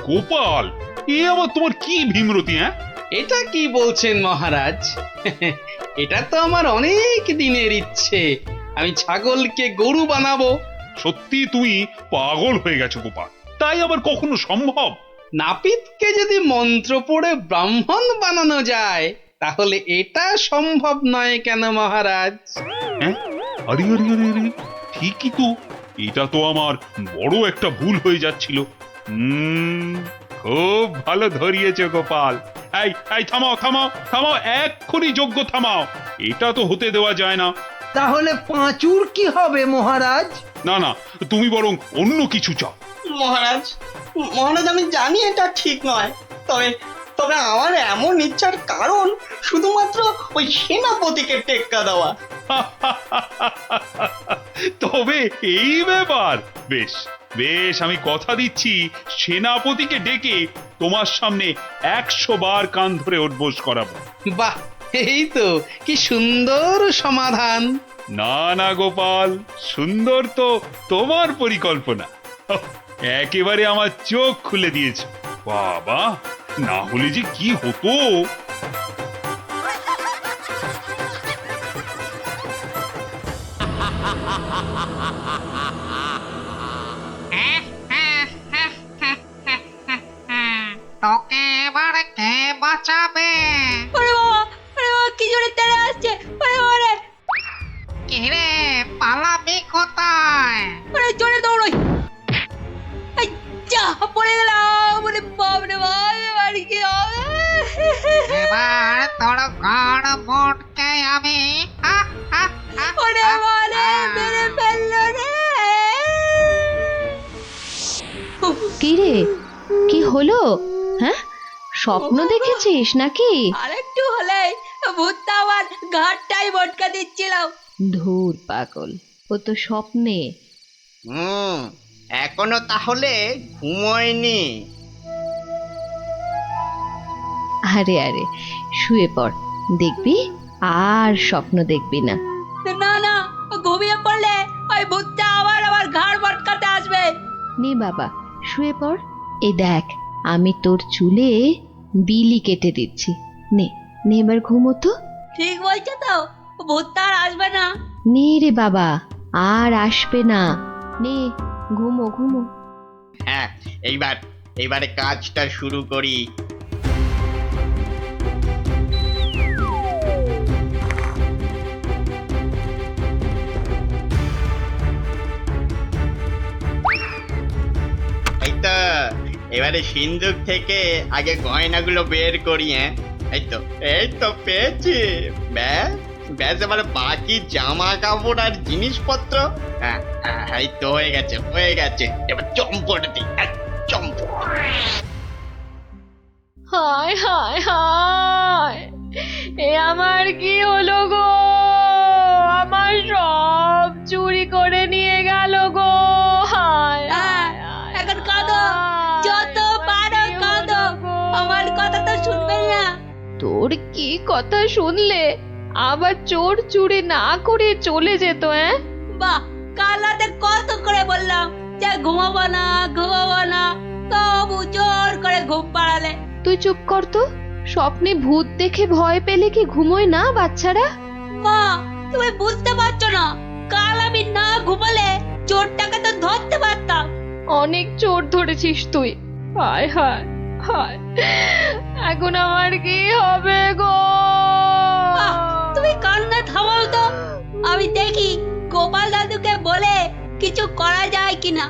গোপাল, এ আবার তোমার কি ভীমরতি? হ্যাঁ,
এটা কি বলছেন মহারাজ? এটা তো আমার অনেক দিনের ইচ্ছে। আমি ছাগলকে গরু বানাবো।
সত্যি তুমি পাগল হয়ে গেছো গোপাল, তাই আবার কখনো সম্ভব?
নাপিতকে যদি মন্ত্র পড়ে ব্রাহ্মণ বানানো যায়, তাহলে এটা সম্ভব নয় কেন মহারাজ?
হ্যাঁ, আরে আরে আরে আরে, ঠিকই তো, এটা তো আমার বড় একটা ভুল হয়ে যাচ্ছিল। খুব ভালো ধরিয়েছো গোপাল। এই এই থামাও থামাও থামাও, এক্ষুনি যজ্ঞ থামাও, এটা তো হতে দেওয়া যায় না।
তাহলে পাঁচুর কি হবে মহারাজ?
না না, তুমি বরং অন্য কিছু চাও।
মহারাজ, মহারাজ আমি জানি এটা ঠিক নয়, তবে তবে আমার এমন ইচ্ছার কারণ শুধুমাত্র ওই সেনাপতিকে টেক্কা দেওয়া।
তবে এই ব্যাপার, বেশ বেশ, আমি কথা দিচ্ছি সেনাপতিকে ডেকে তোমার সামনে 100 বার কান ধরে উঠবোস করাবো।
বাহ, এই তো কি সুন্দর সমাধান।
না না গোপাল, সুন্দর তো তোমার পরিকল্পনা, একেবারে আমার চোখ খুলে দিয়েছে। বাবা, না হলে যে কি হতো।
তোকে এবার কে বাঁচাবে?
কি জোরে তেড়ে আসছে!
কে রে, পালাবি কোথায়?
জোরে দৌড়ই! যা পড়ে গেলাম! বাপরে বাপ, এবার কি হবে?
এবার তোর গাড় মোটকে আমি
ওরে বলে মেরে ফেললো রে!
কি রে, কি হলো? হ্যাঁ, স্বপ্ন দেখেছিস নাকি?
আরেকটু হলে ভূতটা আমার ঘাটটাই মটকা দিচ্ছিল।
ধুর পাগল, ও তো স্বপ্নে।
এখনো তাহলে ঘুমোয়নি?
আরে আরে, শুয়ে পড়, দেখবি আর স্বপ্ন দেখবি না।
না না, ঘুমিয়ে পড়লে ওই ভূতটা আবার আমার ঘাড় মটকাতে আসবে।
নে বাবা, শুয়ে পড়। এই দেখ, আমি তোর চুলে বিলি কেটে দিচ্ছি। নে নে, এবার ঘুমো তো।
ঠিক বলছো তো, ভূতটা আর আসবে না?
নে রে বাবা, আর আসবে না। নে, ঘুমো ঘুমো।
হ্যাঁ, এইবারে কাজটা শুরু করি। এই তো, এবারে সিন্দুক থেকে আগে গয়নাগুলো বের করি। হ্যাঁ, এই তো পেয়েছি। ব্যাস ব্যাস, এবারে বাকি জামা কাপড় আর জিনিসপত্র। হ্যাঁ, এই তো হয়ে গেছে হয়ে গেছে। এবার চম্পট দিই, চম্পট।
হায় হায় হায়, এ আমার কি হলো গো? আমার সব চুরি করে নিয়ে গেল গো। হায়,
এখন কাঁদো, যত পারো কাঁদো, আমার কথা তো শুনবে না।
তোর কি কথা শুনলে আবার চোর চুরি না করে চলে যেত?
বাহ, কাল রাতে কত করে বললাম যে ঘুমাবো না ঘুমাবো না, তবু জোর করে ঘুম পাড়ালে।
তুই চুপ কর তো, স্বপ্নে ভূত দেখে ভয় পেলে কি ঘুমোয় না বাচ্চারা?
মা, তুমি বুঝতে পারছো না, কাল আমি না ঘুমালে চোরটাকে তো ধরতে পারতাম।
অনেক চোর ধরেছিস তুই। হায় হায় হায়, এখন আমার কি হবে গো?
তুমি কান্না থামাও তো, আমি দেখি গোপাল দাদুকে বলে কিছু করা যায় কিনা।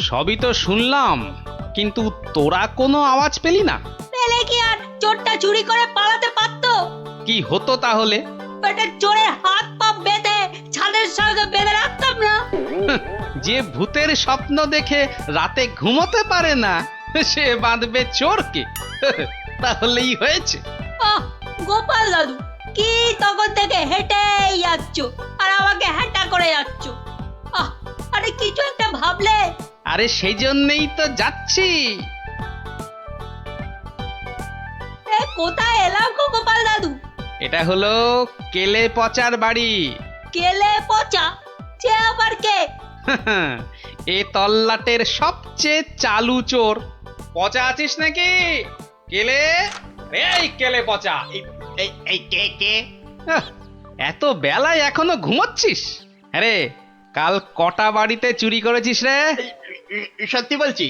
সবই তো শুনলাম, কিন্তু তোরা কোনো আওয়াজ পেলি না?
পেলে কি আর চোরটা চুরি করে পালাতে পারতো?
কি হতো তাহলে?
পেটের চোরের হাত পা বেঁধে ছাদের সঙ্গে বেঁধে রাখতাম না?
যে ভূতের স্বপ্ন দেখে রাতে ঘুমোতে পারে না, সে বাঁধবে চোরকে? তাহলেই হয়েছে।
গোপাল দাদু, কি তখন থেকে হেঁটেই যাচ্ছ আর আমাকে হেঁটা করে যাচ্ছ? আরে কিছু একটা ভাবলে।
আরে সেই জন্যই তো যাচ্ছি।
কোথায় এলাম গো গোপাল দাদু?
এটা হলো কেলে পচার বাড়ি।
কেলে পচা? সে আবার কে?
এ তল্লাটের সবচেয়ে চালু চোর। পচা আছিস নাকি? কেলে, এই কেলে পচা,
এই কে কে?
আহ, এত বেলায় এখনো ঘুমোচ্ছিস? আরে কাল কটা বাড়িতে চুরি করেছিস রে?
সত্যি বলছি,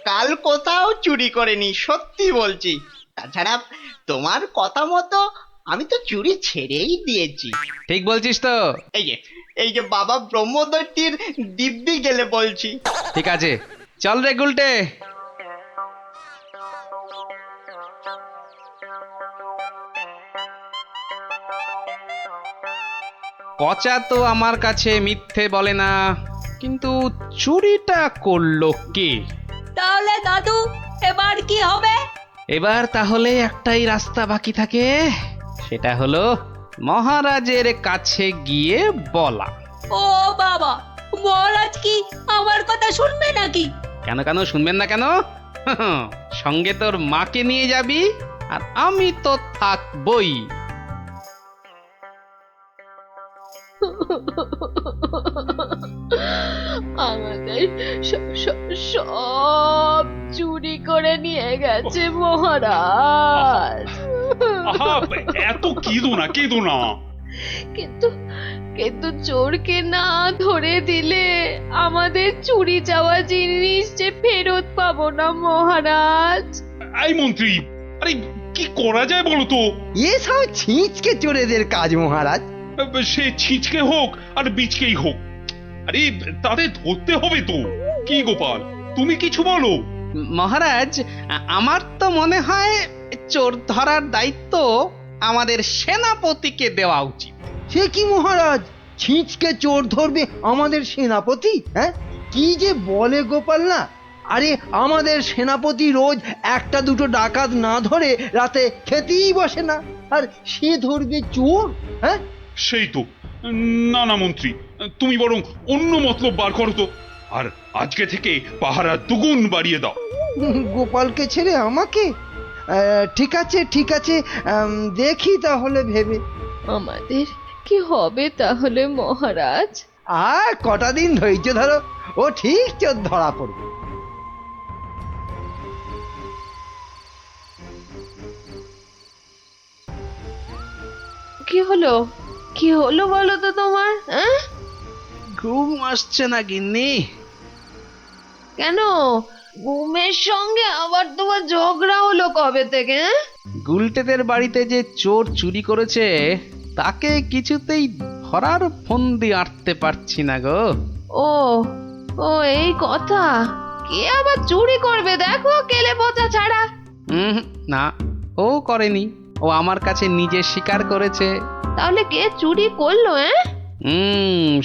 কাল কোথাও চুরি করেনি, সত্যি বলছি। তাছাড়া তোমার কথা মতো আমি তো চুরি ছেড়েই দিয়েছি।
ঠিক বলছিস তো?
এই যে বাবা ব্রহ্মদৈত্যের দিব্যি গেলে বলছি।
ঠিক আছে, চল রে গুলটে। পচা তো আমার কাছে মিথ্যে বলে না, কিন্তু চুরিটা করলো কে?
তাহলে দাদু এবার কি হবে?
এবার তাহলে একটাই রাস্তা বাকি থাকে, সেটা হলো মহারাজের কাছে গিয়ে বলা।
ও বাবা, মহারাজ কি আমার কথা শুনবে নাকি?
কেন কেন শুনবেন না কেন? সঙ্গে তোর মাকে নিয়ে যাবি, আর আমি তো থাকবই।
আমাদের সব চুরি করে নিয়ে গেছে মহারাজ।
আহা, এত কেঁদো না।
কিন্তু কিন্তু চোরকে না ধরে দিলে আমাদের চুরি যাওয়া জিনিস যে ফেরত পাবো না মহারাজ।
এই মন্ত্রী, আরে কি করা যায় বলো তো?
এসব ছিঁচকে চোরেদের কাজ মহারাজ।
সে ছিচকে হোক আর বিচকেই হোক, আরে তাদের ধরতে হবে তো। কি গোপাল, তুমি কিছু বলো।
মহারাজ, আমার তো মনে হয় চোর ধরার দায়িত্ব আমাদের সেনাপতিকে দেওয়া উচিত।
সে কি মহারাজ, ছিঁচকে চোর ধরবে আমাদের সেনাপতি? হ্যাঁ, কি যে বলে গোপাল না। আরে আমাদের সেনাপতি রোজ একটা দুটো ডাকাত না ধরে রাতে খেতেই বসে না, আর সে ধরবে চোর? হ্যাঁ,
সেই তো। না না মন্ত্রী, তুমি বরং অন্য মতলব বার করো তো, আর আজকে থেকে পাহারা দুগুণ বাড়িয়ে দাও।
গোপালকে ছেড়ে আমাকে? ঠিক আছে ঠিক আছে, দেখি তাহলে ভেবে।
আমাদের কি হবে তাহলে মহারাজ?
আর কটা দিন ধৈর্য ধরো, ও ঠিক চোর ধরা পড়বে।
কি হলো, কি হলো বলো তো তোমার?
ঘুম আসছে না গিন্নি?
কেন, ঘুমের সঙ্গে আবার তোমার ঝগড়া হলো কবে থেকে?
গুলটেদের বাড়িতে যে চোর চুরি করেছে তাকে কিছুতেই ধরার ফন্দি আঁটতে পারছি না গো।
ও ও এই কথা। কে আবার চুরি করবে দেখো, কেলে পচা ছাড়া।
না, ও করেনি, ও আমার কাছে নিজে স্বীকার করেছে।
তাহলে কে চুরি করলো?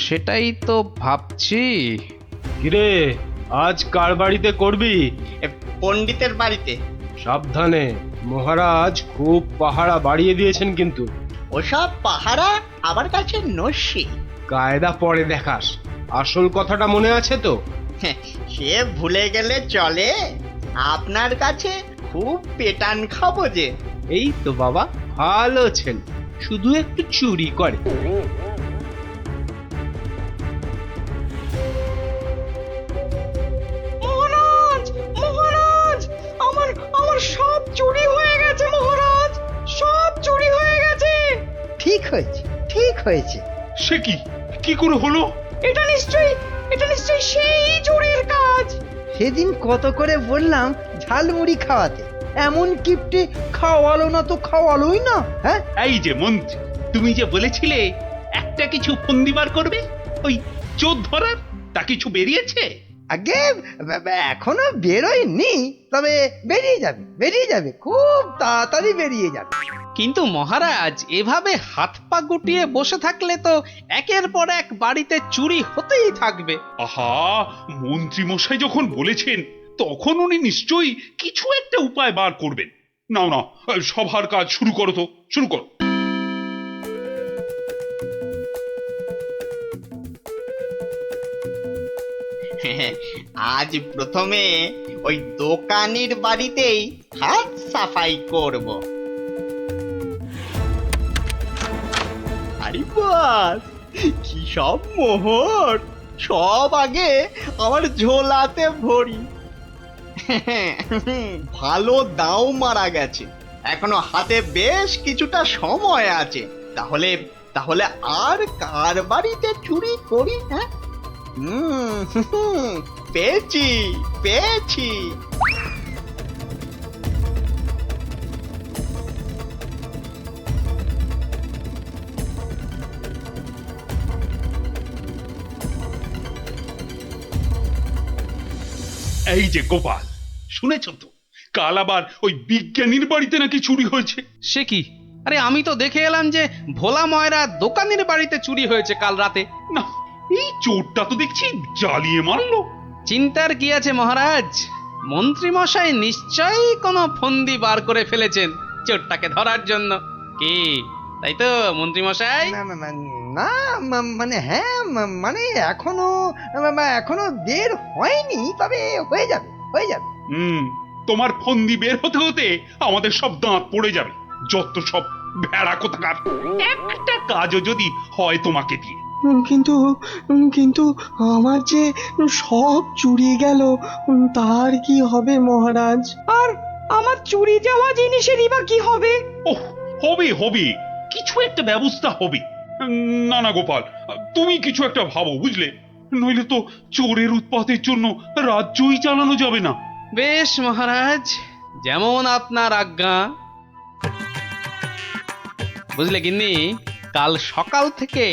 সেটাই তো ভাবছি।
কিরে, আজ কার বাড়িতে করবি?
পণ্ডিতের বাড়িতে।
সাবধানে, মহারাজ খুব পাহারা বাড়িয়ে দিয়েছেন কিন্তু।
ওসব পাহারা আমার কাছে নস্যি।
কায়দা পরে দেখাস, আসল কথাটা মনে আছে তো?
সে ভুলে গেলে চলে? আপনার কাছে খুব পেটান খাবো যে।
এই তো বাবা, ভালো ছেলে, শুধু একটু চুরি করে।
মহারাজ, মহারাজ, আমার সব চুরি হয়ে গেছে মহারাজ, সব চুরি হয়ে গেছে।
ঠিক হয়েছে, ঠিক হয়েছে।
সে কি, কি করে হলো?
এটা নিশ্চয়ই সেই চোরের কাজ।
সেদিন কত করে বললাম ঝালমুড়ি খাওয়াতে, এমন কিপটে খাওয়ালো না তো খাওয়ালোই না। হ্যাঁ,
এই যে মন্ত্রী, তুমি যে বলেছিলে একটা কিছু ফন্দি বার করবে ওই চোর ধরার, তা কিছু বেরিয়েছে?
আগে এখনো বেরোয়নি, তবে বেরিয়ে যাবে, বেরিয়ে যাবে, খুব তাড়াতাড়ি বেরিয়ে যাবে।
কিন্তু মহারাজ, এভাবে হাত পা গুটিয়ে বসে থাকলে তো একের পর এক বাড়িতে চুরি হতেই থাকবে।
আহা, মন্ত্রী মশাই যখন বলেছেন তখন উনি নিশ্চয়ই কিছু একটা উপায় বার করবেন। নাও না, সভার কাজ শুরু করো তো, শুরু করো।
আজ প্রথমে ওই দোকানির বাড়িতেই হাত সাফাই করব। আরে বাস, কি সব মোহর! সব আগে আমার ঝোলাতে ভরি। ভালো দাও মারা গেছে, এখনো হাতে বেশ কিছুটা সময় আছে। তাহলে তাহলে আর কার বাড়িতে চুরি করি? হ্যাঁ, পেয়েছি পেয়েছি।
এই যে গোপাল, শুনেছ তো কাল আবার ওই বিজ্ঞানীর বাড়িতে নাকি চুরি হয়েছে।
সে কি? আরে আমি তো দেখে এলাম যে ভোলা ময়রা দোকানের বাড়িতে চুরি হয়েছে কাল রাতে।
না, এই চোরটা তো দেখছি জ্বালিয়ে মারলো।
চিন্তার কি আছে মহারাজ, মন্ত্রী মশাই নিশ্চয়ই কোনো ফন্দি বার করে ফেলেছেন চোরটাকে ধরার জন্য। কি তাই তো মন্ত্রী মশাই?
না মানে হ্যাঁ মানে এখনো বের হয়নি, তবে হয়ে যাবে হয়ে যাবে।
তোমার ফন্দি বের হতে হতে আমাদের সব দাঁত পড়ে যাবে, যত সব ভেড়া কোথাকার। একটা কাজও যদি হয় তোমাকে দিয়ে।
কিন্তু কিন্তু আমার যে সব চুরি গেল, তার কি হবে মহারাজ?
আর আমার চুরি যাওয়া জিনিসেরই বা কি হবে?
ওহ, হবে হবে, কিছু একটা ব্যবস্থা হবে। না না গোপাল, তুমি কিছু একটা ভাবো বুঝলে, নইলে তো চোরের উৎপাতের জন্য রাজ্যই চালানো যাবে না।
বেশ মহারাজ, যেমন আপনার আজ্ঞা। বুঝলে গিন্নি, কাল সকাল থেকে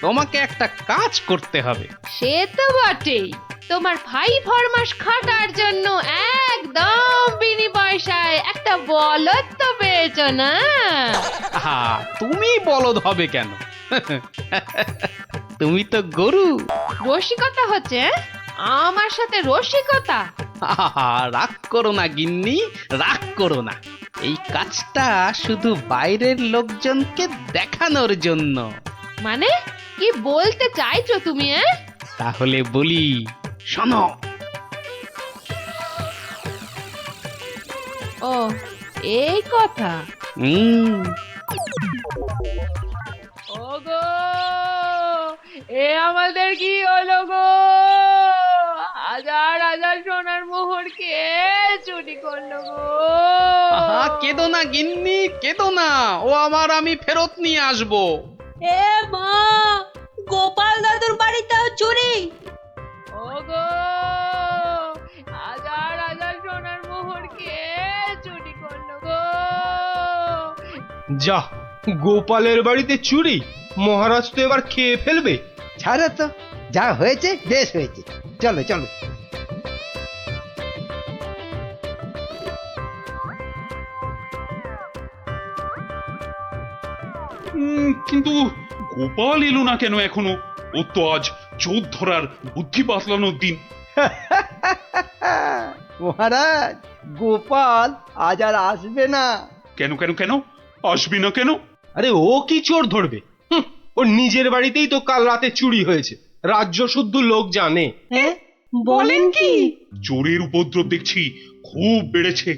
তোমাকে একটা কাজ করতে হবে।
সে তো বটেই, তোমার ভাই ফরমাস খাটার জন্য একদম বিনি পয়সায় একটা বলদ তো পেয়েছো না?
তুমি বলদ হবে কেন? তুমি তো গরু।
রসিকতা হচ্ছে? আমার সাথে রসিকতা?
রাগ করো না গিন্নি, রাগ করো না। এই কাজটা শুধু বাইরের লোকজনকে দেখানোর জন্য।
মানে কি বলতে চাইছো তুমি?
তাহলে বলি, শোনো।
ও, এই কথা। ওগো, এ আমাদের কি হলো গো? হাজার হাজার সোনার মোহর কে চুরি করলো গো?
কেদো না গিন্নি, কেদো না, ও আমি ফেরত নিয়ে আসবো।
এ মা, গোপাল দাদুর বাড়িতেও চুরি?
ওগো, হাজার হাজার সোনার মোহর কে চুরি করলো গো?
যা, গোপালের বাড়িতে চুরি? মহারাজ তো এবার খেয়ে ফেলবে।
ছাড়ো তো, যা হয়েছে বেশ হয়েছে, চলো চলো।
কিন্তু গোপাল এলো না কেন এখনো? ও তো আজ চোর ধরার বুদ্ধি পাতলানোর দিন।
মহারাজ, গোপাল আজ আর আসবে না।
কেন কেন কেন আসবে না কেন?
আরে ও কি চোর ধরবে? ওর নিজের বাড়িতেই তো কাল রাতে চুরি হয়েছে, রাজ্য শুদ্ধ লোক জানে।
বলেন কি?
চোরের উপদ্রব দেখছি খুব বেড়েছে।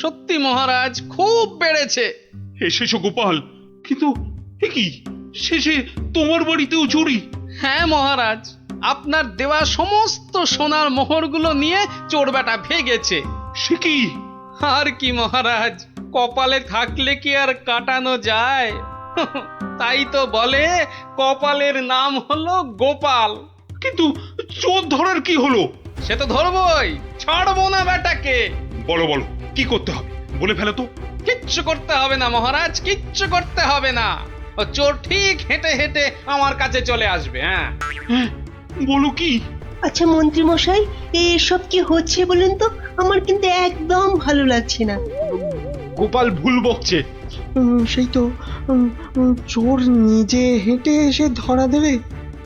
সত্যি মহারাজ, খুব বেড়েছে।
এসেছো গোপাল, কিন্তু এ কি, শেষে তোমার বাড়িতেও চুরি?
হ্যাঁ মহারাজ, আপনার দেওয়া সমস্ত সোনার মোহরগুলো নিয়ে চোর বেটা ভেগেছে।
সে কি?
আর কি মহারাজ, কপালে থাকলে কি আর কাটানো যায়? তাই তো বলে কপালের নাম হলো গোপাল।
কিন্তু চোর ধরার কি হলো?
সে তো ধরবই, ছাড়বো না বেটাকে।
বলো বলো, কি করতে হবে বলে ফেলো তো।
কিচ্ছু করতে হবে না মহারাজ, কিচ্ছু করতে হবে না। ও চোর ঠিক হেঁটে হেঁটে আমার কাছে চলে আসবে। হ্যাঁ,
বলো কি?
আচ্ছা মন্ত্রী মশাই, এসব কি হচ্ছে বলেন তো? আমার কিন্তু একদম ভালো লাগছে না।
গোপাল ভুল বকছে।
সেই তো, চোর নিজে হেঁটে এসে ধরা দেবে।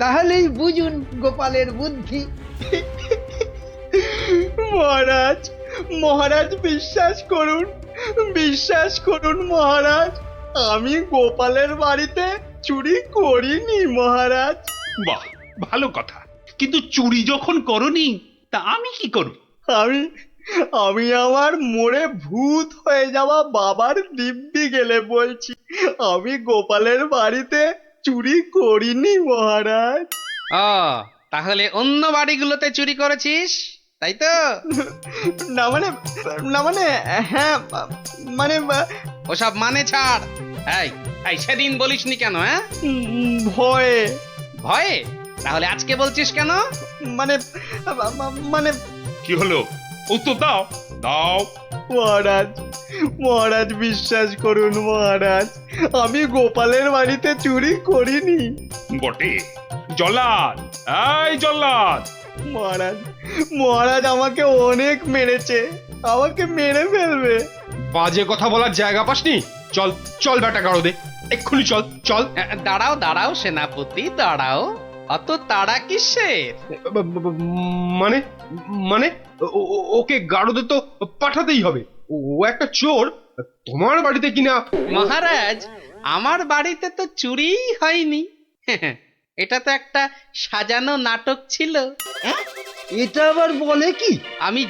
তাহলেই বুঝুন গোপালের বুদ্ধি। মহারাজ, মহারাজ বিশ্বাস করুন, বিশ্বাস করুন মহারাজ, আমি গোপালের বাড়িতে চুরি করিনি মহারাজ।
বাহ, ভালো কথা। কিন্তু চুরি যখন করনি, তা আমি কি করব?
আমি আমার মোড়ে ভূত হয়ে যাওয়া বাবার দিব্যি গেলে বলছি, আমি গোপালের বাড়িতে চুরি করিনি মহারাজ।
তাহলে অন্য বাড়িগুলোতে চুরি করেছিস? তাই তো?
না মানে হ্যাঁ মানে
ওসব মানে ছাড়। এই সেদিন বলিসনি কেন? হ্যাঁ,
ভয়ে।
ভয়ে? তাহলে আজকে বলছিস কেন?
মানে মানে
কি হলো? উত্তর দাও দাও।
মহারাজ বিশ্বাস করুন মহারাজ, আমি গোপালের বাড়িতে চুরি করিনি।
বটে? জল্লাদ, এই জল্লাদ!
মহারাজ আমাকে অনেক মেরেছে, আমাকে মেরে ফেলবে।
বাজে কথা বলার জায়গা পাসনি? চল চল বেটা গারদে, এক্ষুনি চল চল।
দাঁড়াও দাঁড়াও সেনাপতি, দাঁড়াও। অত তাড়া কিসের?
মানে মানে ওকে গারদে তো পাঠাতেই হবে। ও একটা চোর, তোমার বাড়িতে কিনা।
মহারাজ, আমার বাড়িতে তো চুরিই হয়নি। এটা তো একটা সাজানো নাটক ছিল।
এটা আবার বলে কি?
আমি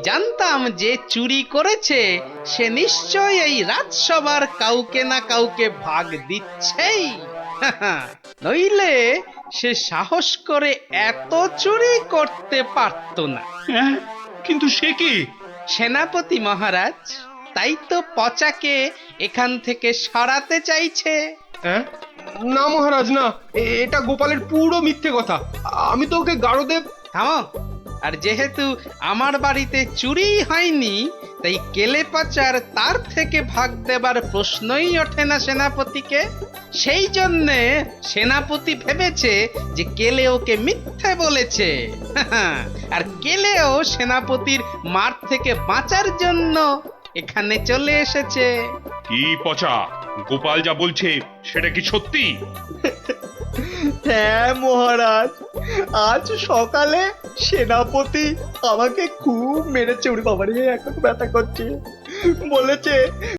জানতাম যে চুরি করেছে সে নিশ্চয়ই এই রাজসভার কাউকে না কাউকে ভাগ দিচ্ছেই। নইলে সে সাহস করে এত চুরি করতে পারত না।
কিন্তু সে কি?
সেনাপতি মহারাজ, তাই তো পচাকে এখান থেকে সরাতে চাইছে।
না মহারাজ না, এটা গোপালের পুরো মিথ্যে কথা। আমি তো ওকে গারদে।
থামো। আর যেহেতু আমার বাড়িতে চুরি হয়নি, তাই কেলে পচার তার থেকে ভাগ দেবার প্রশ্নই ওঠে না সেনাপতিকে। সেই জন্যে সেনাপতি ভেবেছে যে কেলে ওকে মিথ্যে বলেছে। আর কেলেও সেনাপতির মার থেকে বাঁচার জন্য এখানে চলে এসেছে।
কি পচা, গোপাল যা বলছে সেটা কি সত্যি?
হ্যাঁ মহারাজ, আজ সকালে সেনাপতি আমাকে খুব মেরেছে। উড়ি বাবারে, এখন ব্যথা করছে। বলেছে